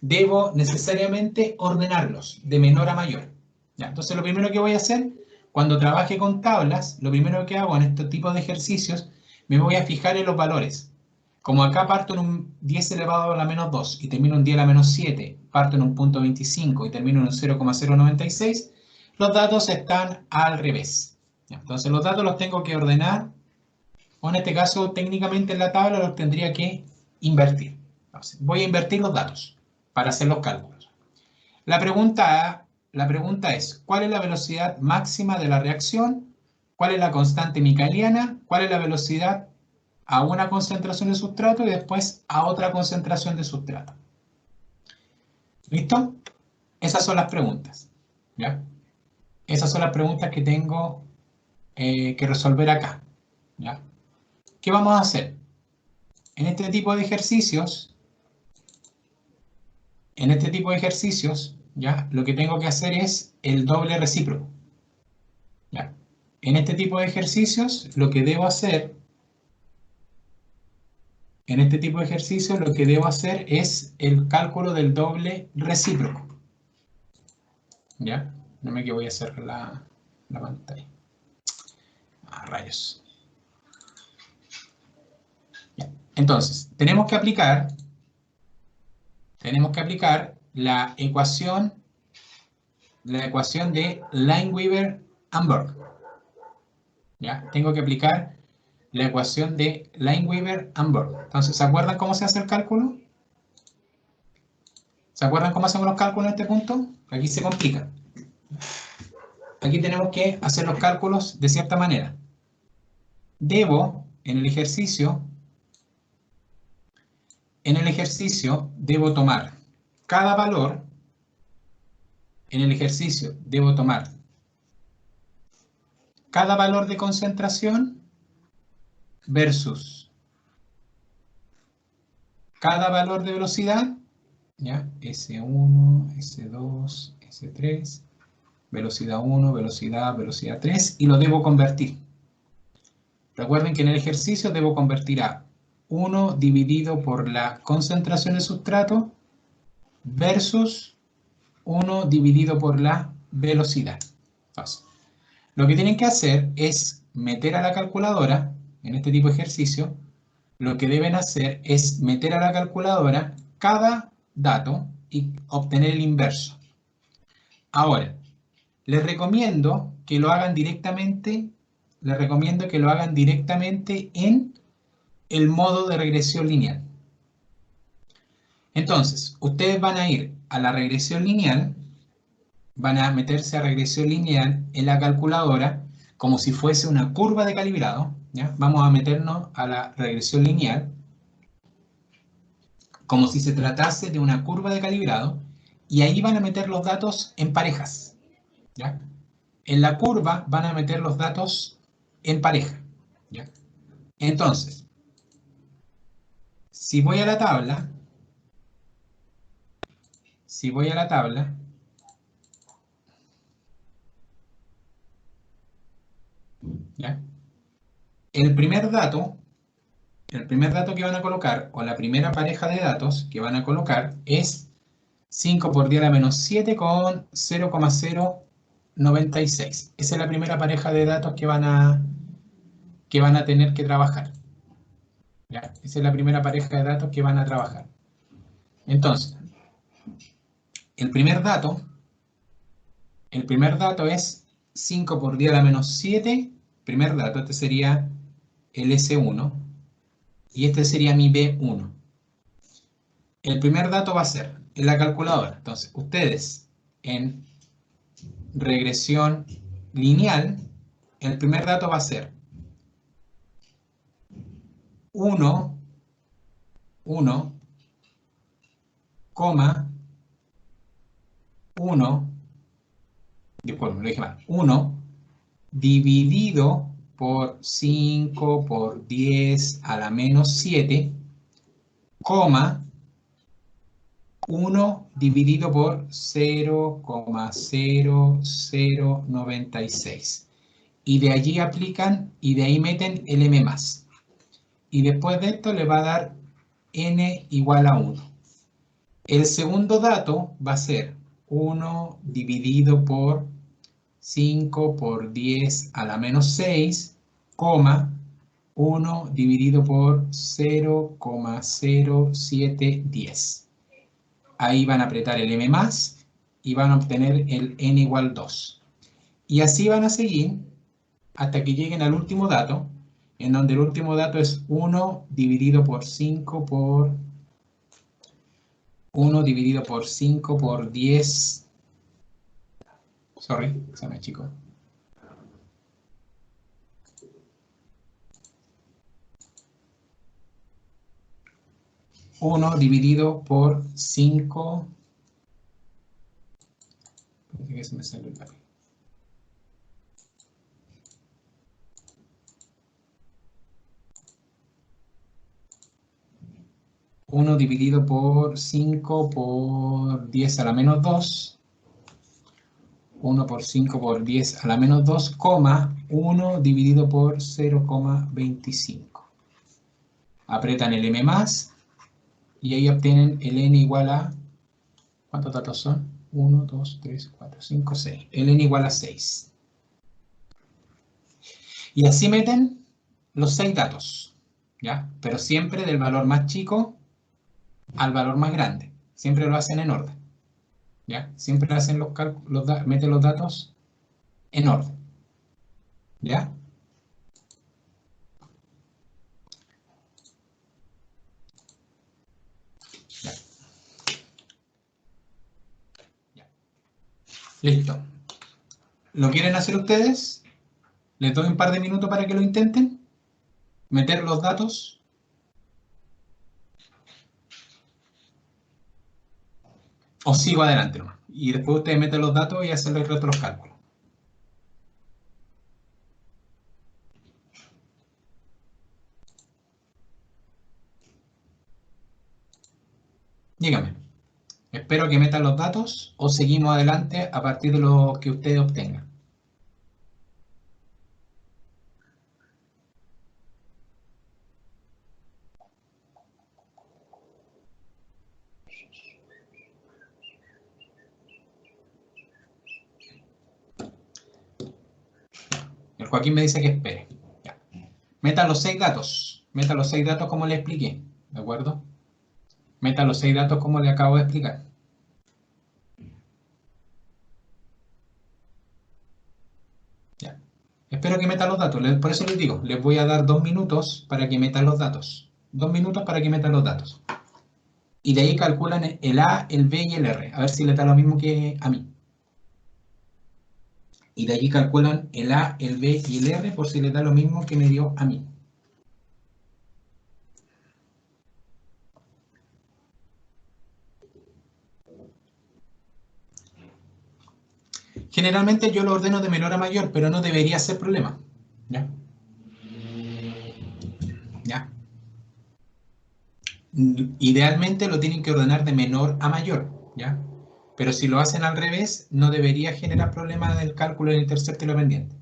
debo necesariamente ordenarlos de menor a mayor. ¿Ya? Entonces, lo primero que voy a hacer cuando trabaje con tablas, lo primero que hago en este tipo de ejercicios, me voy a fijar en los valores. Como acá parto en un 10 elevado a la menos 2 y termino en 10 a la menos 7, parto en un punto 25 y termino en un 0,096, los datos están al revés. Entonces los datos los tengo que ordenar, o en este caso técnicamente en la tabla los tendría que invertir. Entonces, voy a invertir los datos para hacer los cálculos. La pregunta es, ¿cuál es la velocidad máxima de la reacción? ¿Cuál es la constante micaeliana? ¿Cuál es la velocidad a una concentración de sustrato y después a otra concentración de sustrato? ¿Listo? Esas son las preguntas. ¿Ya? Esas son las preguntas que tengo que resolver acá. ¿Ya? ¿Qué vamos a hacer? En este tipo de ejercicios, ¿ya? Lo que tengo que hacer es el doble recíproco. ¿Ya? En este tipo de ejercicios, lo que debo hacer es el cálculo del doble recíproco. ¿Ya? No me equivoco, voy a hacer la pantalla. Rayos. ¿Ya? Entonces, tenemos que aplicar la ecuación de Lineweaver-Amberg. ¿Ya? Tengo que aplicar la ecuación de Lineweaver-Amberg. Entonces, ¿se acuerdan cómo se hace el cálculo? ¿Se acuerdan cómo hacemos los cálculos en este punto? Aquí se complica. Aquí tenemos que hacer los cálculos de cierta manera. Debo, en el ejercicio, debo tomar cada valor. En el ejercicio debo tomar cada valor de concentración versus cada valor de velocidad, ¿ya? S1, S2, S3, velocidad 1, velocidad 3, y lo debo convertir. Recuerden que en el ejercicio debo convertir a 1 dividido por la concentración de sustrato versus 1 dividido por la velocidad. Entonces, lo que tienen que hacer es meter a la calculadora, en este tipo de ejercicio, lo que deben hacer es meter a la calculadora cada dato y obtener el inverso. Ahora, les recomiendo que lo hagan directamente, en el modo de regresión lineal. Entonces, ustedes van a ir a la regresión lineal, van a meterse a regresión lineal en la calculadora como si fuese una curva de calibrado, ¿ya? Vamos a meternos a la regresión lineal como si se tratase de una curva de calibrado y ahí van a meter los datos en parejas, ¿ya? En la curva van a meter los datos en pareja, ¿ya? Entonces, si voy a la tabla, ¿ya? El primer dato que van a colocar, o la primera pareja de datos que van a colocar, es 5 por 10 a la menos 7 con 0,096. Esa es la primera pareja de datos que van a tener que trabajar, ¿ya? Esa es la primera pareja de datos que van a trabajar. Entonces, el primer dato es 5 por 10 a la menos 7. Primer dato, este sería el S1 y este sería mi B1. El primer dato va a ser en la calculadora. Entonces, ustedes en regresión lineal, el primer dato va a ser 1, 1 dividido por 5 por 10 a la menos 7, 1 dividido por 0,0096. Y de allí aplican y de ahí meten el m más. Y después de esto le va a dar n igual a 1. El segundo dato va a ser 1 dividido por 5 por 10 a la menos 6, 1 dividido por 0,0710. Ahí van a apretar el m más y van a obtener el n igual 2. Y así van a seguir hasta que lleguen al último dato, en donde el último dato es 1 dividido por 5 por 10. Sorry, se me achicó. 1 dividido por 5. Parece que se me salió el papel. 1 dividido por 5 por 10 a la menos 2. 1 por 5 por 10 a la menos 2, 1 dividido por 0,25. Apretan el m más y ahí obtienen el n igual a... ¿Cuántos datos son? 1, 2, 3, 4, 5, 6. El n igual a 6. Y así meten los 6 datos, ¿ya? Pero siempre del valor más chico al valor más grande. Siempre lo hacen en orden, ¿ya? Siempre hacen los cálculos, meten los datos en orden, ¿ya? Ya. Ya. Listo. ¿Lo quieren hacer ustedes? Les doy un par de minutos para que lo intenten. Meter los datos. O sigo adelante nomás. Y después ustedes meten los datos y hacen el resto de los cálculos. Dígame. Espero que metan los datos o seguimos adelante a partir de lo que ustedes obtengan. El Joaquín me dice que espere. Ya. Meta los 6 datos. Meta los 6 datos como le expliqué. ¿De acuerdo? Meta los 6 datos como le acabo de explicar. Ya. Espero que metan los datos. Por eso les digo, les voy a dar 2 minutos para que metan los datos. 2 minutos para que metan los datos. Y de ahí calculan el A, el B y el R. A ver si les da lo mismo que a mí. Y de allí calculan el A, el B y el R por si les da lo mismo que me dio a mí. Generalmente yo lo ordeno de menor a mayor, pero no debería ser problema. ¿Ya? ¿Ya? Idealmente lo tienen que ordenar de menor a mayor, ¿ya? Pero si lo hacen al revés, no debería generar problemas del cálculo del intercepto y la pendiente.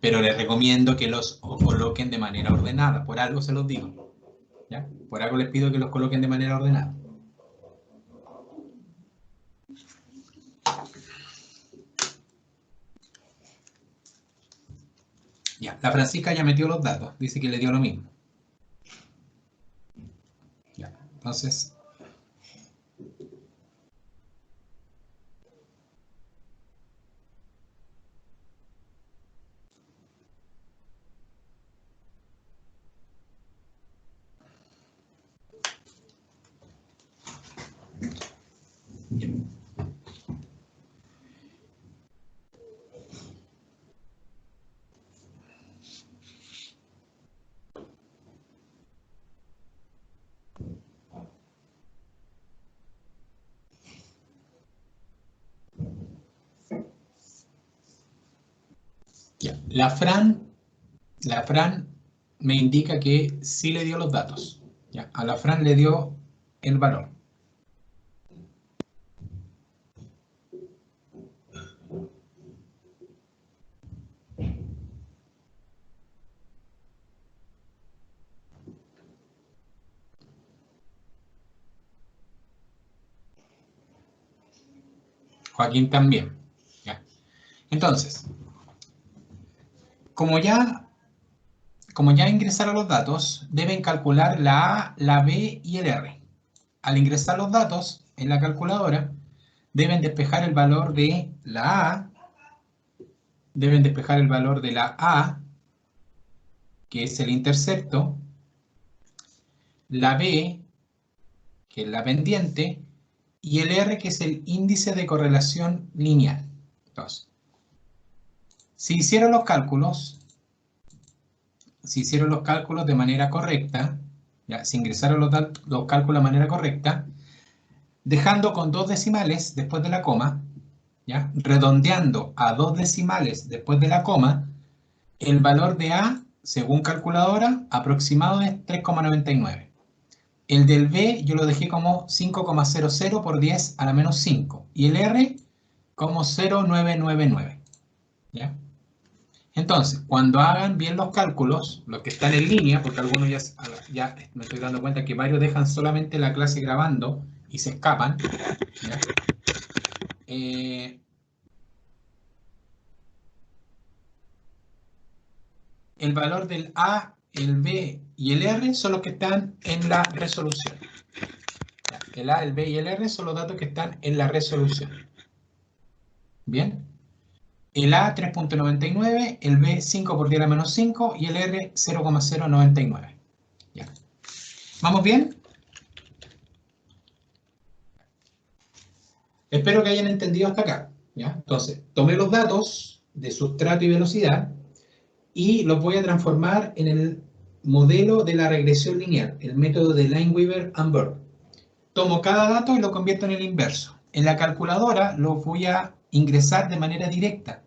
Pero les recomiendo que los coloquen de manera ordenada, por algo se los digo, ¿ya? Por algo les pido que los coloquen de manera ordenada. Ya, la Francisca ya metió los datos, dice que le dio lo mismo. Ya, entonces... Ya. La Fran me indica que sí le dio los datos. Ya. A la Fran le dio el valor. Joaquín también. Ya. Entonces, como ya ingresaron los datos, deben calcular la A, la B y el R. Al ingresar los datos en la calculadora, deben despejar el valor de la A, deben despejar el valor de la A, que es el intercepto, la B, que es la pendiente, y el R, que es el índice de correlación lineal. Entonces, si hicieron los cálculos de manera correcta, ya, si ingresaron los cálculos de manera correcta, dejando con 2 decimales después de la coma, ¿ya? Redondeando a 2 decimales después de la coma, el valor de A, según calculadora, aproximado es 3,99. El del B yo lo dejé como 5,00 por 10 a la menos 5. Y el R como 0,999. ¿Ya? Entonces, cuando hagan bien los cálculos, los que están en línea, porque algunos ya me estoy dando cuenta que varios dejan solamente la clase grabando y se escapan, ¿ya? El valor del A, el B y el R son los que están en la resolución. ¿Ya? El A, el B y el R son los datos que están en la resolución. ¿Bien? El A 3,99, el B 5 por 10 a la menos 5 y el R 0,099. ¿Ya? ¿Vamos bien? Espero que hayan entendido hasta acá. ¿Ya? Entonces, tomé los datos de sustrato y velocidad y los voy a transformar en el modelo de la regresión lineal, el método de Lineweaver and Bird. Tomo cada dato y lo convierto en el inverso. En la calculadora lo voy a ingresar de manera directa.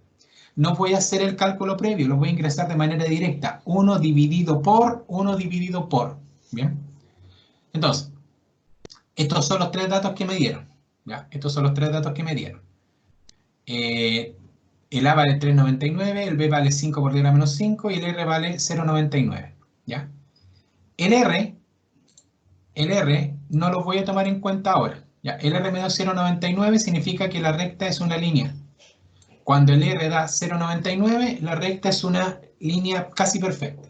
No voy a hacer el cálculo previo, lo voy a ingresar de manera directa. 1 dividido por, 1 dividido por. ¿Bien? Entonces, estos son los 3 datos que me dieron. ¿ya? Estos son los tres datos que me dieron. El A vale 3,99, el B vale 5 por 10 a la menos 5 y el R vale 0,99, ¿ya? El R no lo voy a tomar en cuenta ahora, ¿ya? El R me da 0,99 significa que la recta es una línea. Cuando el R da 0,99, la recta es una línea casi perfecta.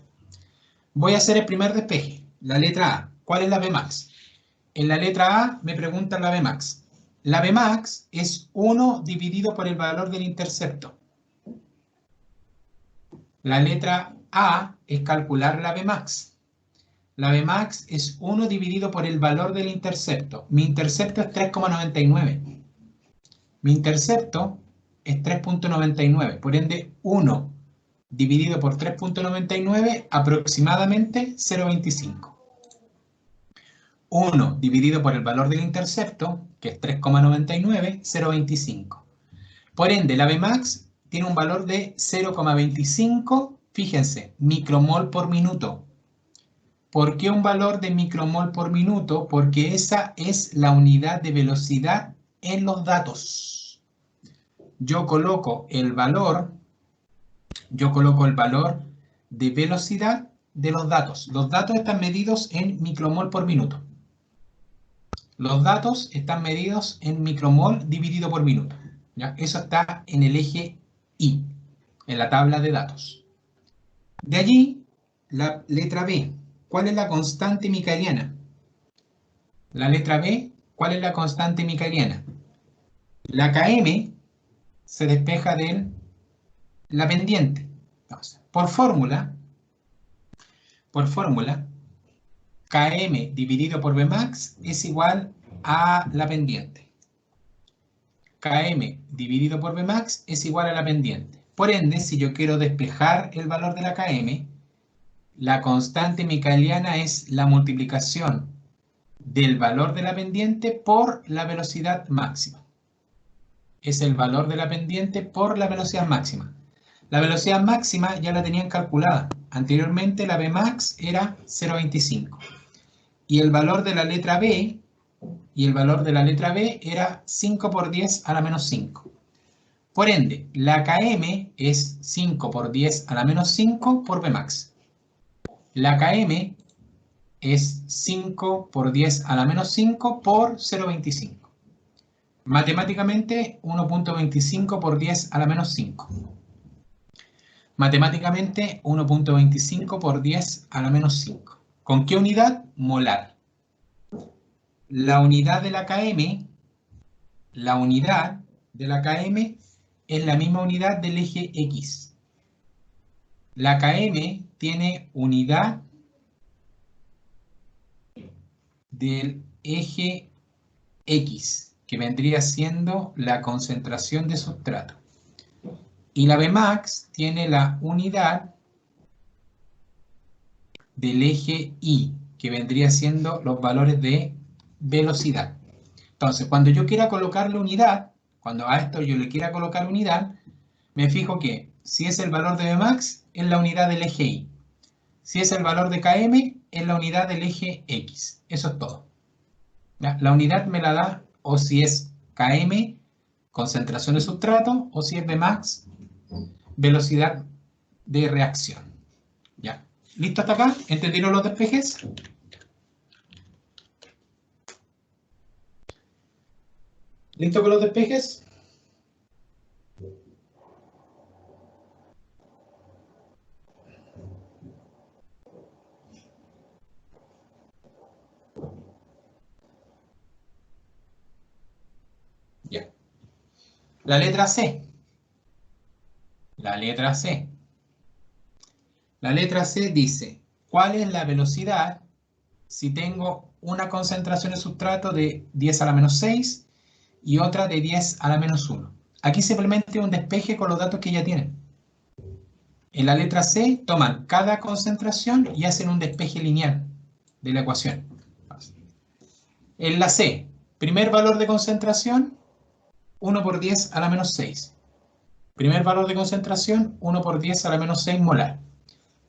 Voy a hacer el primer despeje, la letra A. ¿Cuál es la Bmax? En la letra A me preguntan la Bmax. La Bmax es 1 dividido por el valor del intercepto. La letra A es calcular la Bmax. La Bmax es 1 dividido por el valor del intercepto. Mi intercepto es 3,99. Mi intercepto es 3,99. Por ende, 1 dividido por 3,99, aproximadamente 0,25. 1 dividido por el valor del intercepto, que es 3,99, 0,25. Por ende, la Bmax tiene un valor de 0,25, fíjense, micromol por minuto. ¿Por qué un valor de micromol por minuto? Porque esa es la unidad de velocidad en los datos. Yo coloco el valor de velocidad de los datos. Los datos están medidos en micromol por minuto. Los datos están medidos en micromol dividido por minuto, ¿ya? Eso está en el eje Y, en la tabla de datos. De allí, la letra B. ¿Cuál es la constante micaeliana? La letra B, ¿cuál es la constante micaeliana? La Km se despeja de la pendiente. Entonces, por fórmula, Km dividido por Bmax es igual a la pendiente. Km dividido por Bmax es igual a la pendiente. Por ende, si yo quiero despejar el valor de la Km, la constante micaeliana es la multiplicación del valor de la pendiente por la velocidad máxima. Es el valor de la pendiente por la velocidad máxima. La velocidad máxima ya la tenían calculada. Anteriormente la Bmax era 0,25. Y el valor de la letra B, era 5 por 10 a la menos 5. Por ende, la Km es 5 por 10 a la menos 5 por Bmax. La Km es 5 por 10 a la menos 5 por 0,25. Matemáticamente, 1,25 por 10 a la menos 5. Matemáticamente, 1,25 por 10 a la menos 5. ¿Con qué unidad? Molar. La unidad de la Km es la misma unidad del eje X. La Km tiene unidad del eje X, que vendría siendo la concentración de sustrato. Y la Bmax tiene la unidad del eje Y, que vendría siendo los valores de velocidad. Entonces, cuando yo quiera colocarle unidad, cuando a esto yo le quiera colocar unidad, me fijo que si es el valor de Bmax, es la unidad del eje Y. Si es el valor de Km, es la unidad del eje X. Eso es todo. ¿Ya? La unidad me la da, o si es Km, concentración de sustrato, o si es Bmax, velocidad de reacción. ¿Ya? ¿Listo hasta acá? ¿Entendieron los despejes? ¿Listo con los despejes? Ya. La letra C. La letra C. La letra C dice, ¿cuál es la velocidad si tengo una concentración de sustrato de 10 a la menos 6 y otra de 10 a la menos 1? Aquí simplemente un despeje con los datos que ya tienen. En la letra C toman cada concentración y hacen un despeje lineal de la ecuación. En la C, primer valor de concentración, 1 por 10 a la menos 6. Primer valor de concentración, 1 por 10 a la menos 6 molar.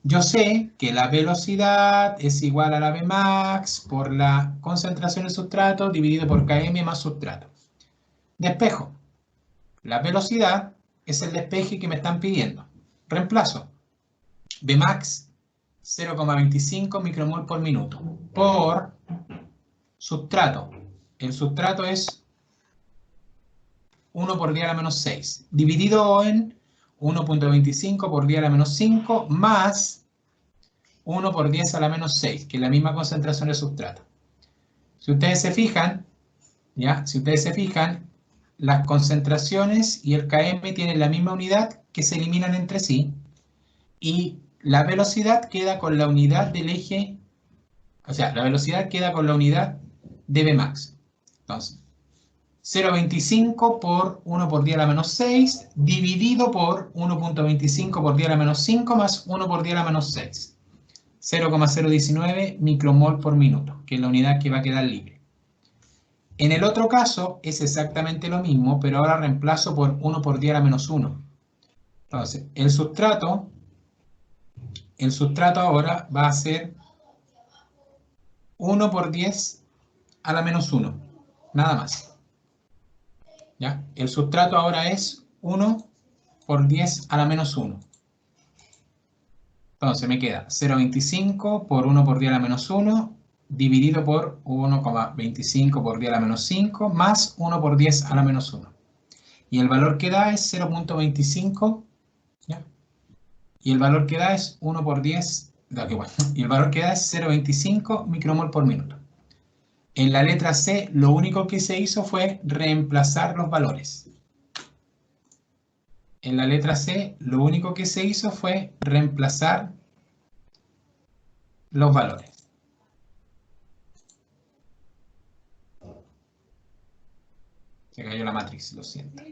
Yo sé que la velocidad es igual a la Bmax por la concentración del sustrato dividido por Km más sustrato. Despejo. La velocidad es el despeje que me están pidiendo. Reemplazo. Vmax 0,25 micromol por minuto por sustrato. El sustrato es 1 por 10 a la menos 6, dividido en 1.25 por 10 a la menos 5 más 1 por 10 a la menos 6, que es la misma concentración de sustrato. Si ustedes se fijan, ¿ya? Si ustedes se fijan, las concentraciones y el km tienen la misma unidad que se eliminan entre sí y la velocidad queda con la unidad del eje, o sea, la velocidad queda con la unidad de Vmax. Entonces, 0,25 por 1 por 10 a la menos 6 dividido por 1.25 por 10 a la menos 5 más 1 por 10 a la menos 6. 0,019 micromol por minuto, que es la unidad que va a quedar libre. En el otro caso es exactamente lo mismo, pero ahora reemplazo por 1 por 10 a la menos 1. Entonces, el sustrato ahora va a ser 1 por 10 a la menos 1, nada más. ¿Ya? El sustrato ahora es 1 por 10 a la menos 1. Entonces me queda 0,25 por 1 por 10 a la menos 1 dividido por 1,25 por 10 a la menos 5 más 1 por 10 a la menos 1. Y el valor que da es 0,25, ¿ya? Y el valor que da es 1 por 10, y el valor que da es 0,25 micromol por minuto. En la letra C, lo único que se hizo fue reemplazar los valores. En la letra C, lo único que se hizo fue reemplazar los valores. Se cayó la matriz, lo siento.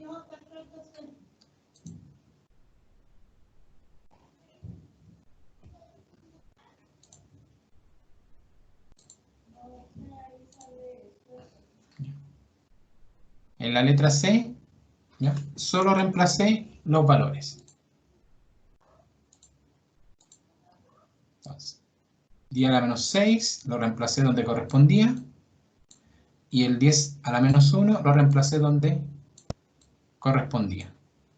En la letra C, ¿ya? Solo reemplacé los valores. Entonces, 10 a la menos 6 lo reemplacé donde correspondía. Y el 10 a la menos 1 lo reemplacé donde correspondía,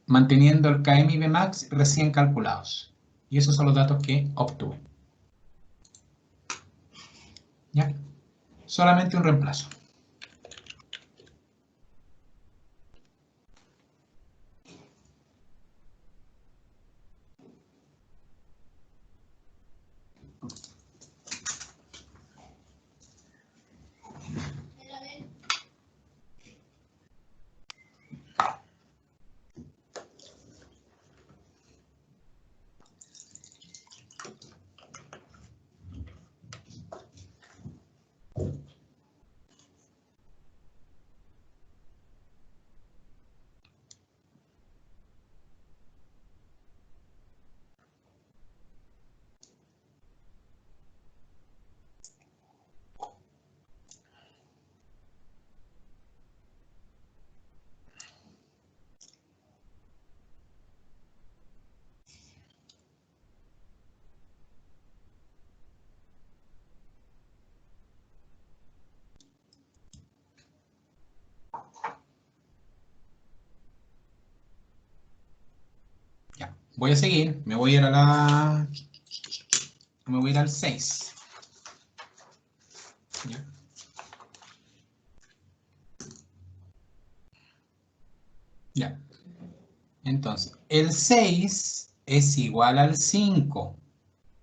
manteniendo el km y Vmax recién calculados. Y esos son los datos que obtuve. ¿Ya? Solamente un reemplazo. Ya. Voy a seguir, me voy a ir al 6. ¿Ya? Ya. Entonces, el 6 es igual al 5.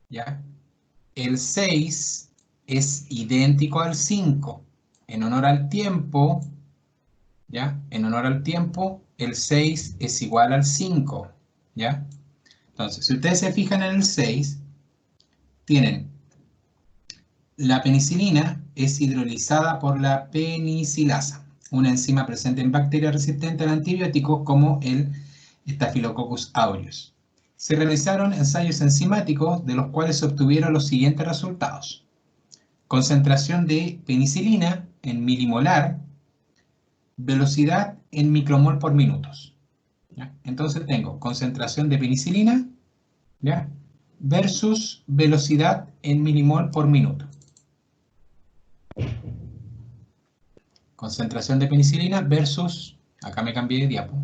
¿Ya? El 6 es idéntico al 5. En honor al tiempo, ¿ya? En honor al tiempo, el 6 es igual al 5. ¿Ya? Entonces, si ustedes se fijan en el 6, tienen la penicilina es hidrolizada por la penicilasa, una enzima presente en bacterias resistentes al antibiótico como el Staphylococcus aureus. Se realizaron ensayos enzimáticos de los cuales se obtuvieron los siguientes resultados. Concentración de penicilina en milimolar, velocidad en micromol por minutos. ¿Ya? Entonces tengo concentración de penicilina, ¿ya? Versus velocidad en milimol por minuto. Concentración de penicilina versus Acá me cambié de diapo.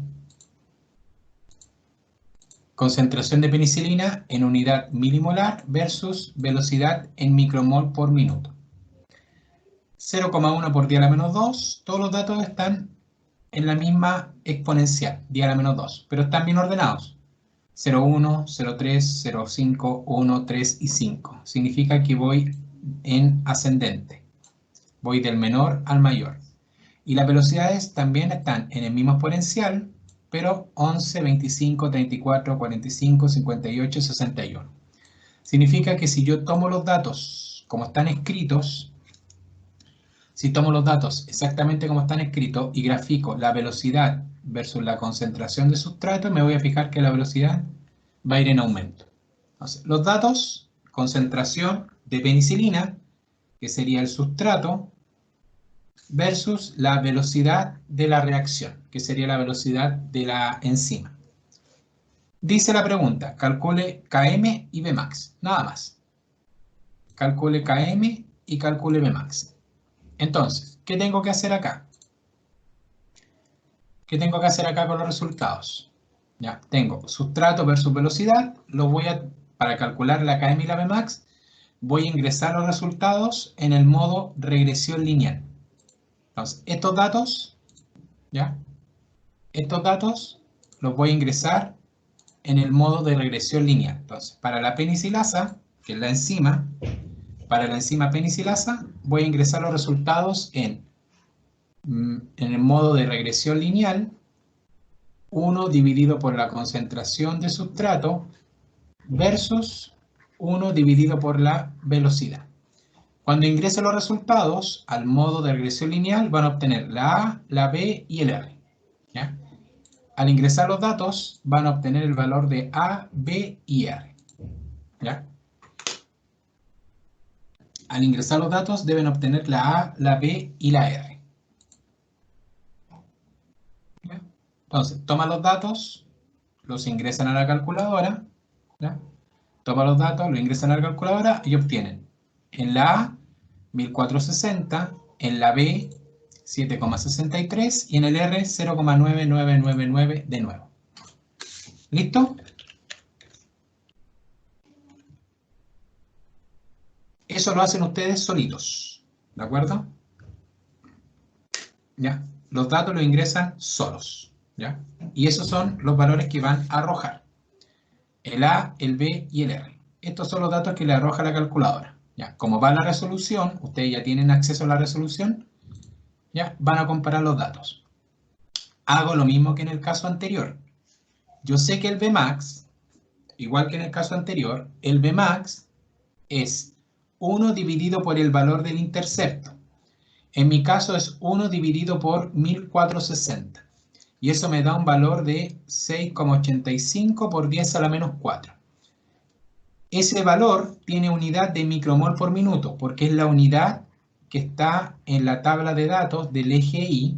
Concentración de penicilina en unidad milimolar versus velocidad en micromol por minuto. 0,1 por 10 a la menos 2. Todos los datos están en la misma exponencial, 10 a la menos 2, pero están bien ordenados. 0,1, 0,3, 0,5, 1, 3 y 5. Significa que voy en ascendente. Voy del menor al mayor. Y las velocidades también están en el mismo exponencial, pero 11, 25, 34, 45, 58, 61. Significa que si yo tomo los datos como están escritos, si tomo los datos exactamente como están escritos y grafico la velocidad versus la concentración de sustrato, me voy a fijar que la velocidad va a ir en aumento. Entonces, los datos, concentración de penicilina, que sería el sustrato, versus la velocidad de la reacción, que sería la velocidad de la enzima. Dice la pregunta, calcule Km y Vmax, nada más. Calcule Km y calcule Vmax. Entonces, ¿qué tengo que hacer acá? ¿Qué tengo que hacer acá con los resultados? Ya, tengo sustrato versus velocidad, para calcular la Km y la Vmax, voy a ingresar los resultados en el modo regresión lineal. Entonces, estos datos, ¿ya? Estos datos los voy a ingresar en el modo de regresión lineal. Entonces, para la penicilasa, que es la enzima, para la enzima penicilasa, voy a ingresar los resultados en el modo de regresión lineal, 1 dividido por la concentración de sustrato versus 1 dividido por la velocidad. Cuando ingrese los resultados al modo de regresión lineal, van a obtener la A, la B y el R. ¿Ya? Al ingresar los datos, van a obtener el valor de A, B y R. ¿Ya? Al ingresar los datos, deben obtener la A, la B y la R. ¿Ya? Entonces, toman los datos, los ingresan a la calculadora. ¿Ya? Toman los datos, los ingresan a la calculadora y obtienen en la A 1460, en la B 7,63 y en el R 0,9999 de nuevo. ¿Listo? Eso lo hacen ustedes solitos, ¿de acuerdo? ¿Ya? Los datos los ingresan solos, ¿ya? Y esos son los valores que van a arrojar. El A, el B y el R. Estos son los datos que le arroja la calculadora. ¿Ya? Como va la resolución, ustedes ya tienen acceso a la resolución, ¿ya? Van a comparar los datos. Hago lo mismo que en el caso anterior. Yo sé que el Vmax, igual que en el caso anterior, el Vmax es 1 dividido por el valor del intercepto. En mi caso es 1 dividido por 1460. Y eso me da un valor de 6,85 por 10 a la menos 4. Ese valor tiene unidad de micromol por minuto, porque es la unidad que está en la tabla de datos del eje Y,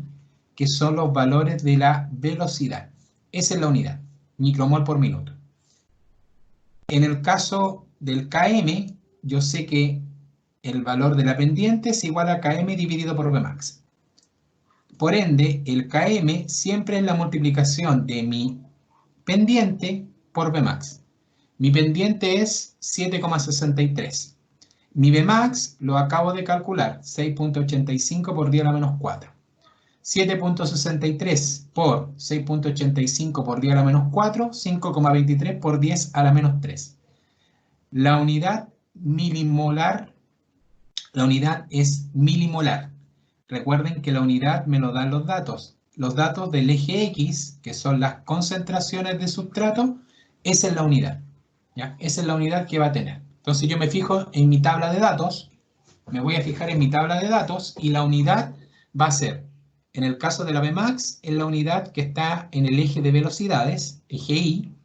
que son los valores de la velocidad. Esa es la unidad, micromol por minuto. En el caso del Km, yo sé que el valor de la pendiente es igual a Km dividido por Vmax. Por ende, el Km siempre es la multiplicación de mi pendiente por Vmax. Mi pendiente es 7,63. Mi Vmax lo acabo de calcular, 6,85 por 10 a la menos 4. 7,63 por 6,85 por 10 a la menos 4, 5,23 por 10 a la menos 3. La unidad milimolar, la unidad es milimolar. Recuerden que la unidad me lo dan los datos. Los datos del eje X, que son las concentraciones de sustrato, esa es la unidad. ¿Ya? Esa es la unidad que va a tener. Entonces yo me fijo en mi tabla de datos, me voy a fijar en mi tabla de datos y la unidad va a ser, en el caso de la Vmax, es la unidad que está en el eje de velocidades, eje Y.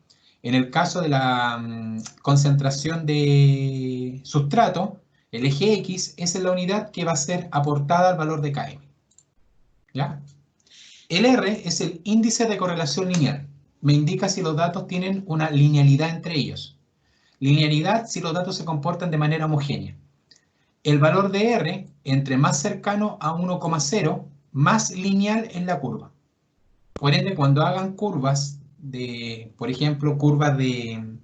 En el caso de la concentración de sustrato, el eje X, esa es la unidad que va a ser aportada al valor de Km. ¿Ya? El R es el índice de correlación lineal. Me indica si los datos tienen una linealidad entre ellos. Linealidad si los datos se comportan de manera homogénea. El valor de R, entre más cercano a 1,0, más lineal es la curva. Por ende, cuando hagan curvas de, por ejemplo, curvas de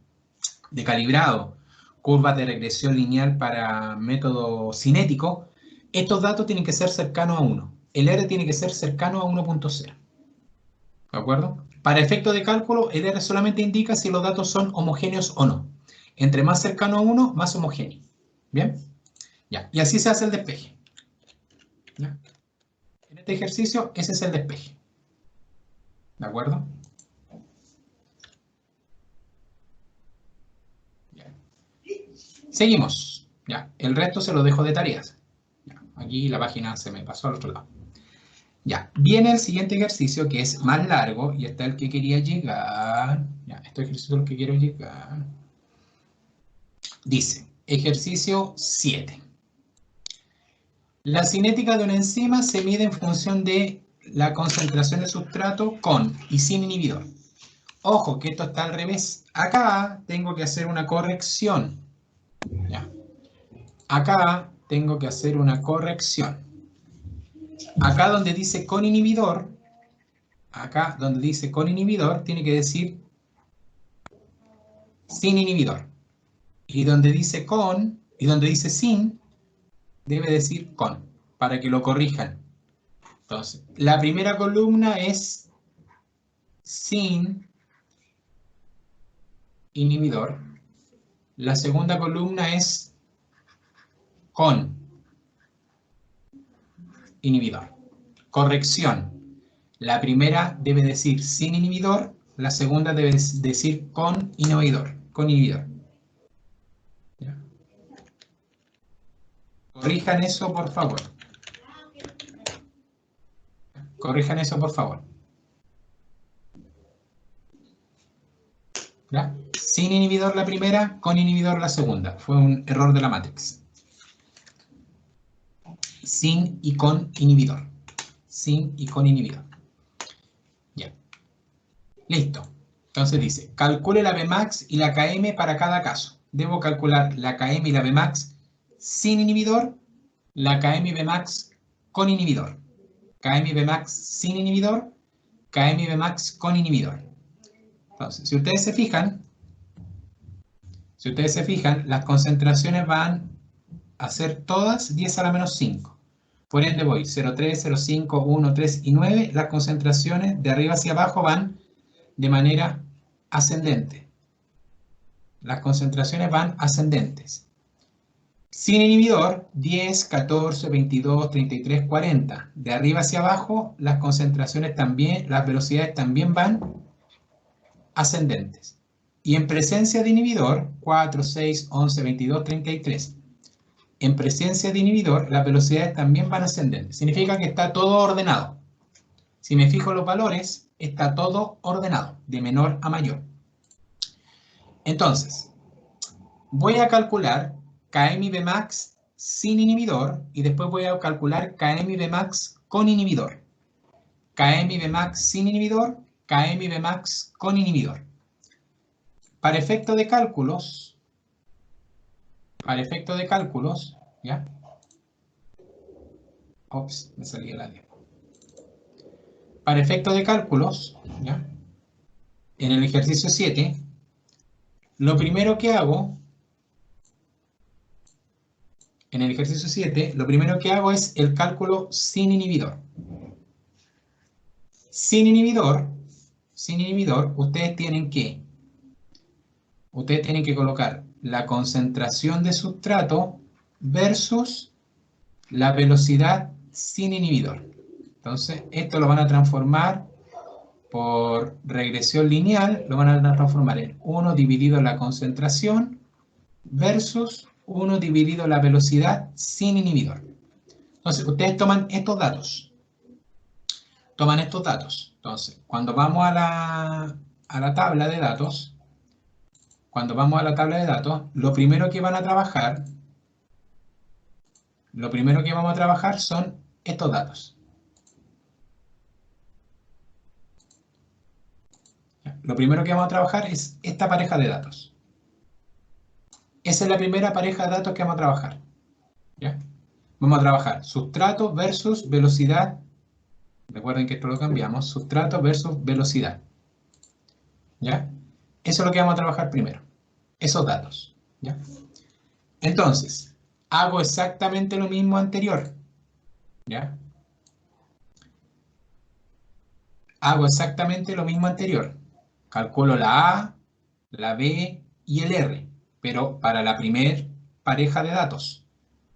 calibrado, curvas de regresión lineal para método cinético, estos datos tienen que ser cercanos a 1. El R tiene que ser cercano a 1.0. ¿De acuerdo? Para efecto de cálculo, el R solamente indica si los datos son homogéneos o no. Entre más cercano a 1, más homogéneo. ¿Bien? Ya. Y así se hace el despeje. ¿Ya? En este ejercicio, ese es el despeje. ¿De acuerdo? Ya. Seguimos. Ya. El resto se lo dejo de tareas. Ya. Aquí la página se me pasó al otro lado. Ya. Viene el siguiente ejercicio que es más largo y está el que quería llegar. Ya. Este ejercicio es el que quiero llegar. Dice, ejercicio 7. La cinética de una enzima se mide en función de la concentración de sustrato con y sin inhibidor. Ojo, que esto está al revés. Acá tengo que hacer una corrección. ¿Ya? Acá tengo que hacer una corrección. Acá donde dice con inhibidor, tiene que decir sin inhibidor. Y donde dice con, y donde dice sin, debe decir con, para que lo corrijan. Entonces, la primera columna es sin inhibidor. La segunda columna es con inhibidor. Corrección. La primera debe decir sin inhibidor, la segunda debe decir con inhibidor. ¿Ya? Corrijan eso, por favor. Corrijan eso, por favor. ¿Ya? Sin inhibidor la primera, con inhibidor la segunda. Fue un error de la Matrix. Sin y con inhibidor. Sin y con inhibidor. Ya. Listo. Entonces dice, calcule la Bmax y la Km para cada caso. Debo calcular la Km y la Bmax sin inhibidor, la Km y Bmax con inhibidor. Km y Bmax sin inhibidor, Km y Bmax con inhibidor. Entonces, si ustedes se fijan, las concentraciones van a ser todas 10 a la menos 5. Por ende voy 0,3, 0,5, 1, 3 y 9. Las concentraciones de arriba hacia abajo van de manera ascendente. Las concentraciones van ascendentes. Sin inhibidor, 10, 14, 22, 33, 40. De arriba hacia abajo, las concentraciones también, las velocidades también van ascendentes. Y en presencia de inhibidor, 4, 6, 11, 22, 33. En presencia de inhibidor, las velocidades también van ascendentes. Significa que está todo ordenado. Si me fijo en los valores, está todo ordenado, de menor a mayor. Entonces, voy a calcular Km y Bmax sin inhibidor y después voy a calcular Km y Bmax con inhibidor. Km y Bmax sin inhibidor, Km y Bmax con inhibidor. Para efecto de cálculos, ¿ya? Ops, me salí el área. Para efecto de cálculos, ¿ya? En el ejercicio 7, lo primero que hago es el cálculo sin inhibidor. Sin inhibidor, ustedes tienen que colocar la concentración de sustrato versus la velocidad sin inhibidor. Entonces, esto lo van a transformar por regresión lineal, lo van a transformar en 1 dividido la concentración versus 1 dividido la velocidad sin inhibidor. Entonces, ustedes toman estos datos. Entonces, cuando vamos a la tabla de datos, lo primero que vamos a trabajar son estos datos. Lo primero que vamos a trabajar es esta pareja de datos. Esa es la primera pareja de datos que vamos a trabajar. ¿Ya? Vamos a trabajar sustrato versus velocidad Recuerden que esto lo cambiamos. Sustrato versus velocidad. ¿Ya? Eso es lo que vamos a trabajar primero. Esos datos. ¿Ya? Entonces, hago exactamente lo mismo anterior. ¿Ya? Hago exactamente lo mismo anterior. Calculo la A, la B y el R, pero para la primer pareja de datos.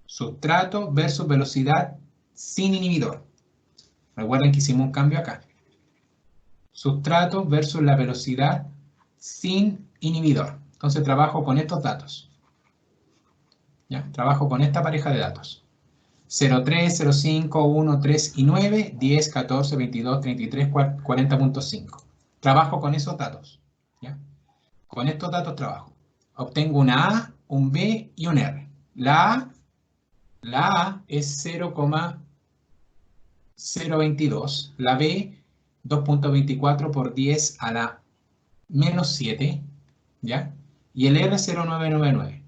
Sustrato versus velocidad sin inhibidor. Recuerden que hicimos un cambio acá. Sustrato versus la velocidad sin inhibidor. Entonces trabajo con estos datos. ¿Ya? Trabajo con esta pareja de datos. 0, 3, 0, 5, 1, 3 y 9, 10, 14, 22, 33, 40.5. Trabajo con esos datos. ¿Ya? Con estos datos trabajo. Obtengo una A, un B y un R. La A es 0,022. La B, 2.24 por 10 a la menos 7. ¿Ya? Y el R, 0,999.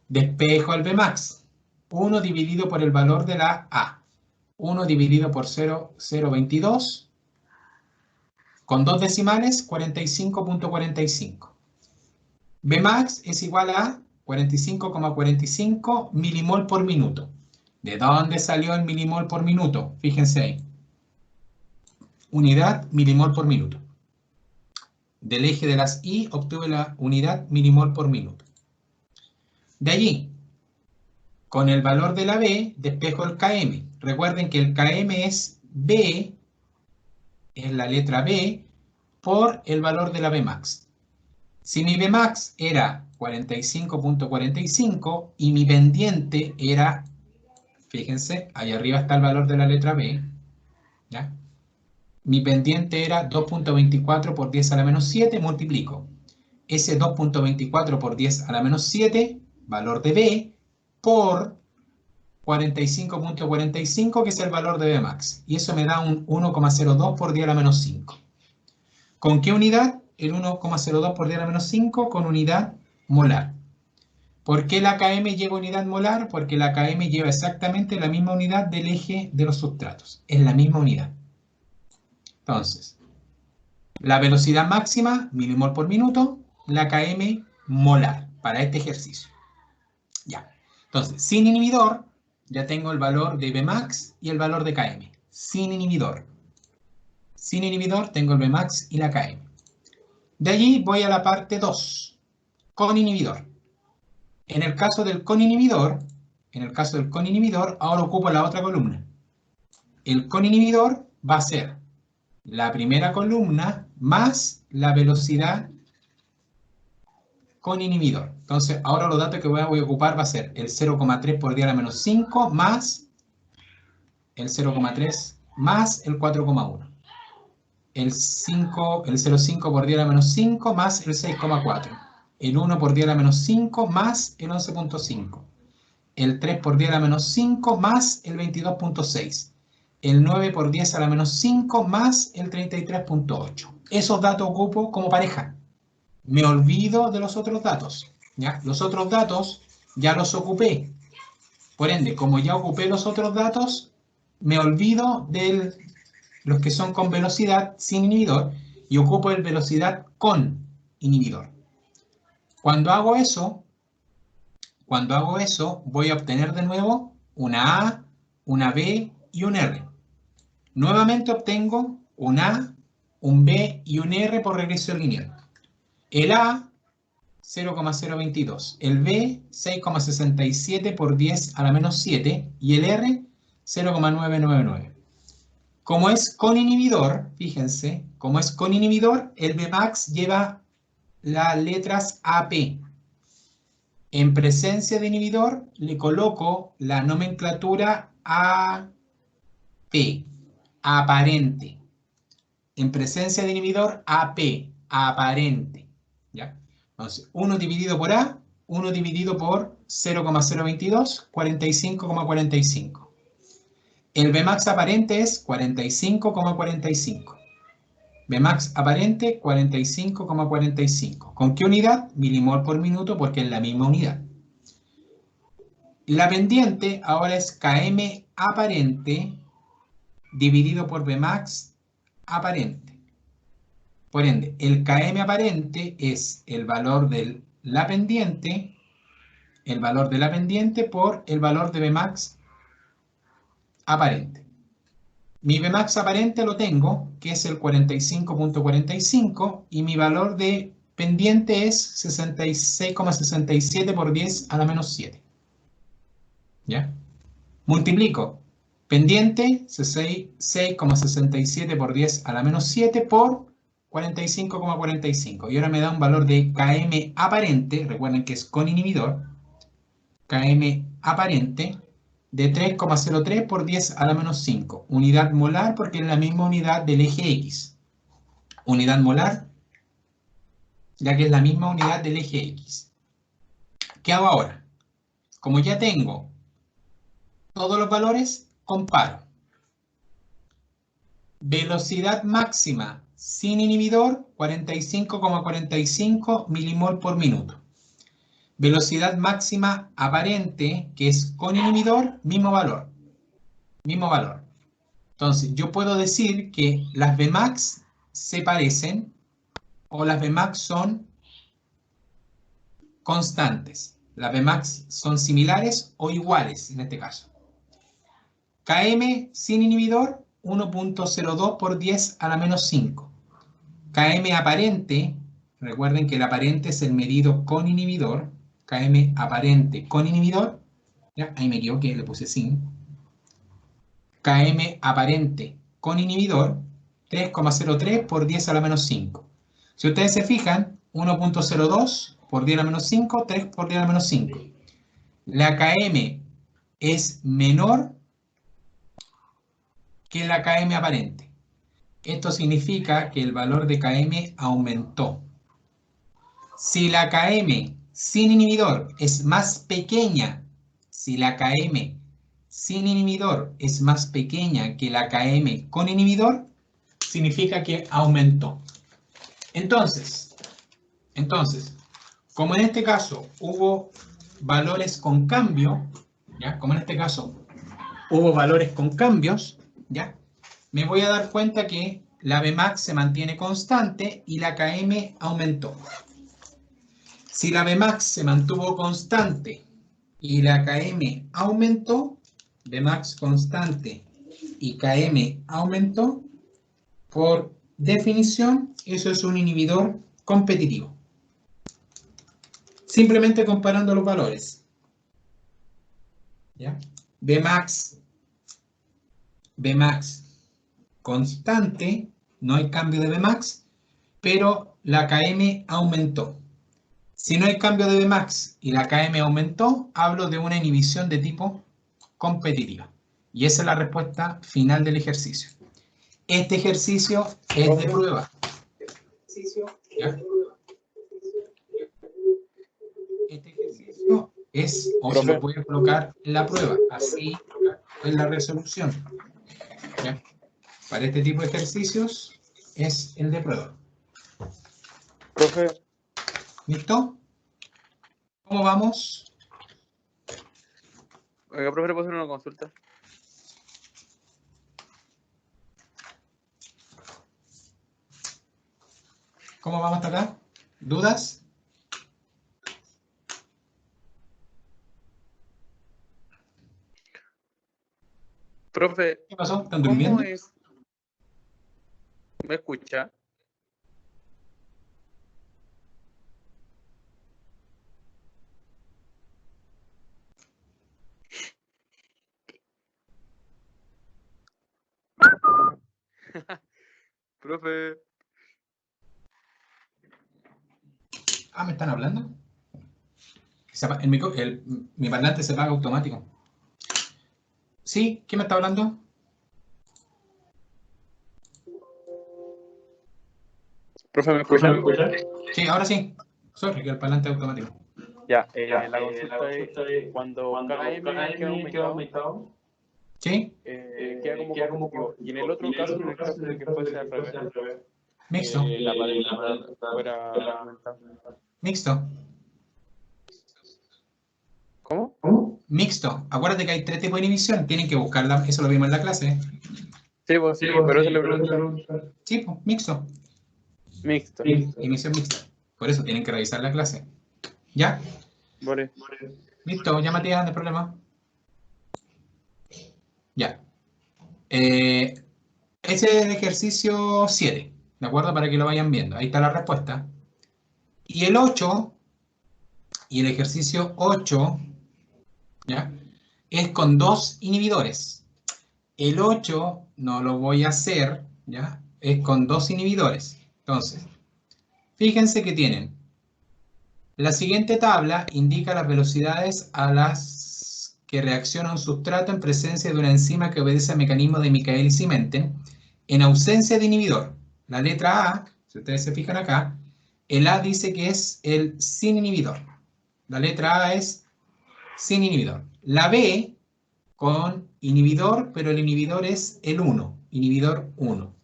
Despejo el Bmax. 1 dividido por el valor de la A. 1 dividido por 0,022. Con dos decimales, 45.45. Bmax es igual a 45,45 milimol por minuto. ¿De dónde salió el milimol por minuto? Fíjense ahí. Unidad milimol por minuto. Del eje de las I obtuve la unidad milimol por minuto. De allí, con el valor de la B, despejo el Km. Recuerden que el Km es B, es la letra B, por el valor de la Bmax. Si mi Bmax era 45.45 y mi pendiente era, fíjense, ahí arriba está el valor de la letra B, ¿ya? Mi pendiente era 2.24 por 10 a la menos 7, multiplico ese 2.24 por 10 a la menos 7, valor de B, por 45.45, que es el valor de Bmax. Y eso me da un 1,02 por 10 a la menos 5. ¿Con qué unidad? El 1,02 por 10 a la menos 5 con unidad molar. ¿Por qué la km lleva unidad molar? Porque la km lleva exactamente la misma unidad del eje de los sustratos. Es la misma unidad. Entonces, la velocidad máxima, milimol por minuto, la km molar para este ejercicio. Ya. Entonces, sin inhibidor, ya tengo el valor de Bmax y el valor de km. Sin inhibidor. Sin inhibidor tengo el Bmax y la km. De allí voy a la parte 2, con inhibidor. En el caso del con inhibidor, ahora ocupo la otra columna. El con inhibidor va a ser la primera columna más la velocidad con inhibidor. Entonces, ahora los datos que voy a ocupar va a ser el 0,3 por 10 a la menos 5 más el 0,3 más el 4,1. El 0,5 por 10 a la menos 5 más el 6,4. El 1 por 10 a la menos 5 más el 11,5. El 3 por 10 a la menos 5 más el 22,6. El 9 por 10 a la menos 5 más el 33,8. Esos datos ocupo como pareja. Me olvido de los otros datos. ¿Ya? Los otros datos ya los ocupé. Por ende, como ya ocupé los otros datos, me olvido de los que son con velocidad sin inhibidor y ocupo el velocidad con inhibidor. Cuando hago eso, voy a obtener de nuevo una A, una B y un R. Nuevamente obtengo un A, un B y un R por regresión lineal. El A, 0,022. El B, 6,67 por 10 a la menos 7. Y el R, 0,999. Como es con inhibidor, fíjense, como es con inhibidor, el Bmax lleva las letras AP. En presencia de inhibidor, le coloco la nomenclatura AP, aparente. En presencia de inhibidor, AP, aparente. ¿Ya? Entonces, 1 dividido por A, 1 dividido por 0,022, 45,45. El Bmax aparente es 45,45. Bmax aparente 45,45. ¿Con qué unidad? Milimol por minuto, porque es la misma unidad. La pendiente ahora es Km aparente dividido por Bmax aparente. Por ende, el Km aparente es el valor de la pendiente por el valor de Bmax aparente. Mi Bmax aparente lo tengo, que es el 45.45, y mi valor de pendiente es 66,67 por 10 a la menos 7. ¿Ya? Multiplico pendiente 6,67 por 10 a la menos 7 por 45,45. Y ahora me da un valor de Km aparente, recuerden que es con inhibidor, Km aparente de 3,03 por 10 a la menos 5. Unidad molar porque es la misma unidad del eje X. Unidad molar, ya que es la misma unidad del eje X. ¿Qué hago ahora? Como ya tengo todos los valores, comparo. Velocidad máxima sin inhibidor, 45,45 milimol por minuto. Velocidad máxima aparente, que es con inhibidor, mismo valor. Mismo valor. Entonces, yo puedo decir que las Vmax se parecen o las Vmax son constantes. Las Vmax son similares o iguales en este caso. Km sin inhibidor, 1.02 por 10 a la menos 5. Km aparente, recuerden que el aparente es el medido con inhibidor. Km aparente con inhibidor, ya, ahí me equivoqué, le puse sin. Km aparente con inhibidor, 3,03 por 10 a la menos 5. Si ustedes se fijan, 1.02 por 10 a la menos 5, 3 por 10 a la menos 5. La Km es menor que la Km aparente. Esto significa que el valor de Km aumentó. Si la Km sin inhibidor es más pequeña, si la Km sin inhibidor es más pequeña que la Km con inhibidor, significa que aumentó. Entonces, como en este caso hubo valores con cambio, ¿ya? Como en este caso hubo valores con cambios, ¿ya? Me voy a dar cuenta que la Vmax se mantiene constante y la Km aumentó. Si la Vmax se mantuvo constante y la Km aumentó, Vmax constante y Km aumentó, por definición, eso es un inhibidor competitivo. Simplemente comparando los valores. ¿Ya? Vmax constante, no hay cambio de Vmax, pero la Km aumentó. Si no hay cambio de Vmax y la Km aumentó, hablo de una inhibición de tipo competitiva. Y esa es la respuesta final del ejercicio. Este ejercicio es de prueba. ¿Ya? Este ejercicio es, o se lo puede colocar en la prueba, así es la resolución. ¿Ya? Para este tipo de ejercicios es el de prueba. Profe. ¿Listo? ¿Cómo vamos? Oiga, profe, ¿le puedo hacer una consulta? ¿Cómo vamos hasta acá? ¿Dudas? Profe, ¿Qué pasó? ¿Están durmiendo? ¿cómo es? ¿Me escucha? Profe. Ah, ¿me están hablando? Mi parlante se apaga automático. ¿Sí? ¿Quién me está hablando? Profe, ¿me escucha? Sí, ahora sí. Sorry, que el parlante es automático. Ya, la consulta es cuando KM queda aumentado, ¿Sí? queda como competitivo. Y en el otro caso, en el caso de que fuese al revés, Mixto. la aparente fuera aumentada. Mixto. ¿Cómo? Mixto. Acuérdate que hay 3 tipos de inhibición. Tienen que buscarla. Eso lo vimos en la clase. Sí, pues sí, pero eso le pregunto. Sí, pues, mixto. Mixto. Emisión mixta. Por eso tienen que revisar la clase. ¿Ya? Vale. Listo, ya Matías, no hay problema. Ya. Ese es el ejercicio 7, ¿de acuerdo? Para que lo vayan viendo. Ahí está la respuesta. Y el 8, y el ejercicio 8, ¿ya? Es con dos inhibidores. El 8 no lo voy a hacer, ¿ya? Es con dos inhibidores. Entonces, fíjense que tienen. La siguiente tabla indica las velocidades a las que reacciona un sustrato en presencia de una enzima que obedece al mecanismo de Michaelis y Menten en ausencia de inhibidor. La letra A, si ustedes se fijan acá, el A dice que es el sin inhibidor. La letra A es sin inhibidor. La B con inhibidor, pero el inhibidor es el 1, inhibidor 1.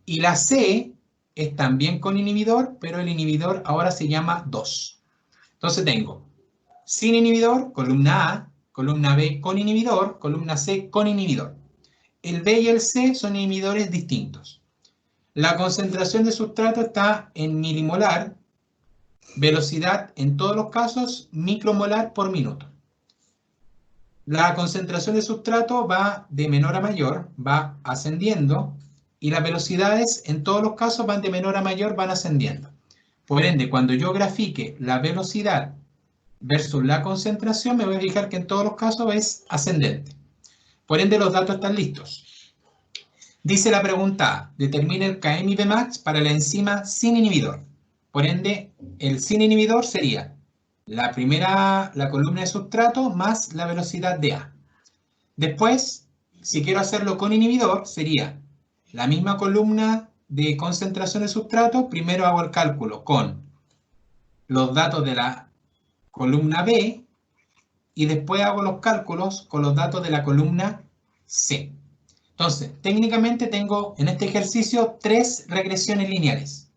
Y la C es también con inhibidor, pero el inhibidor ahora se llama 2. Entonces tengo sin inhibidor, columna A, columna B con inhibidor, columna C con inhibidor. El B y el C son inhibidores distintos. La concentración de sustrato está en milimolar, velocidad en todos los casos micromolar por minuto. La concentración de sustrato va de menor a mayor, va ascendiendo, y las velocidades en todos los casos van de menor a mayor, van ascendiendo. Por ende, cuando yo grafique la velocidad versus la concentración, me voy a fijar que en todos los casos es ascendente. Por ende, los datos están listos. Dice la pregunta A, determina el Km y Vmax para la enzima sin inhibidor. Por ende, el sin inhibidor sería la columna de sustrato más la velocidad de A. Después, si quiero hacerlo con inhibidor, sería la misma columna de concentración de sustrato. Primero hago el cálculo con los datos de la columna B y después hago los cálculos con los datos de la columna C. Entonces, técnicamente tengo en este ejercicio 3 regresiones lineales.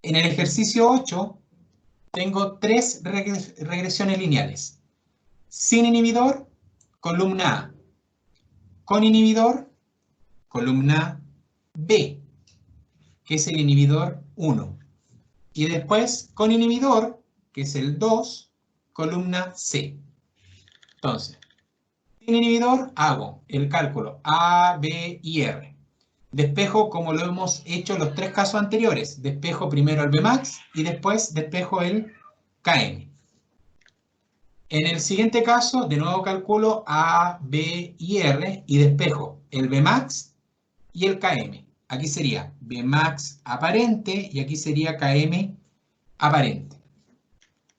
En el ejercicio 8 tengo 3 regresiones lineales. Sin inhibidor, columna A. Con inhibidor, columna B, que es el inhibidor 1. Y después, con inhibidor, que es el 2, columna C. Entonces, sin inhibidor hago el cálculo A, B y R. Despejo como lo hemos hecho en los 3 casos anteriores. Despejo primero el Vmax y después despejo el Km. En el siguiente caso, de nuevo calculo A, B y R y despejo el Vmax y el Km. Aquí sería Vmax aparente y aquí sería Km aparente.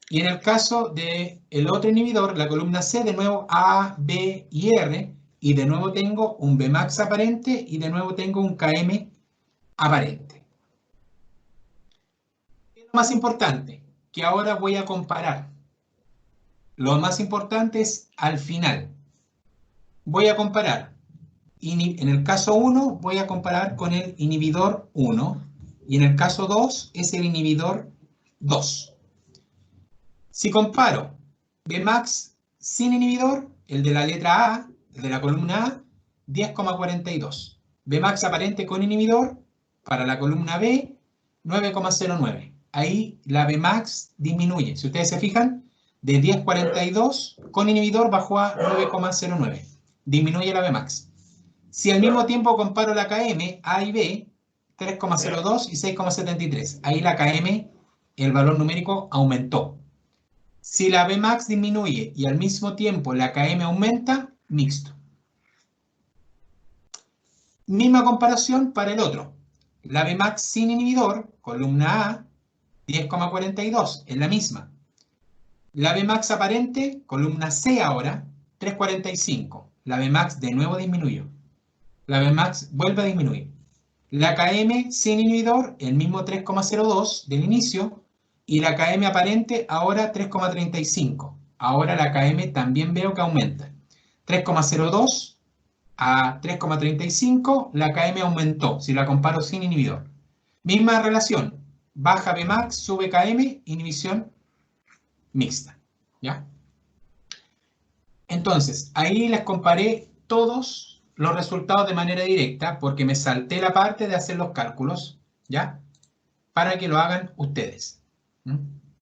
Y en el caso del otro inhibidor, la columna C, de nuevo A, B y R, y de nuevo tengo un Vmax aparente y de nuevo tengo un Km aparente. ¿Qué es lo más importante? Que ahora voy a comparar. Lo más importante es al final. Voy a comparar. En el caso 1 voy a comparar con el inhibidor 1 y en el caso 2 es el inhibidor 2. Si comparo Vmax sin inhibidor, el de la letra A, el de la columna A, 10,42. Vmax aparente con inhibidor, para la columna B, 9,09. Ahí la Vmax disminuye. Si ustedes se fijan, de 10,42 con inhibidor bajó a 9,09. Disminuye la Vmax. Si al mismo tiempo comparo la Km, A y B, 3,02 y 6,73. Ahí la Km, el valor numérico, aumentó. Si la Vmax disminuye y al mismo tiempo la Km aumenta, mixto. Misma comparación para el otro. La Vmax sin inhibidor, columna A, 10,42, es la misma. La Vmax aparente, columna C ahora, 3,45. La Vmax de nuevo disminuyó. La Vmax vuelve a disminuir. La Km sin inhibidor, el mismo 3,02 del inicio, y la Km aparente ahora 3,35. Ahora la Km también veo que aumenta. 3,02 a 3,35, la Km aumentó, si la comparo sin inhibidor. Misma relación, baja Vmax, sube Km, inhibición mixta. ¿Ya? Entonces, ahí les comparé todos los resultados de manera directa porque me salté la parte de hacer los cálculos, ¿ya? Para que lo hagan ustedes. ¿Mm?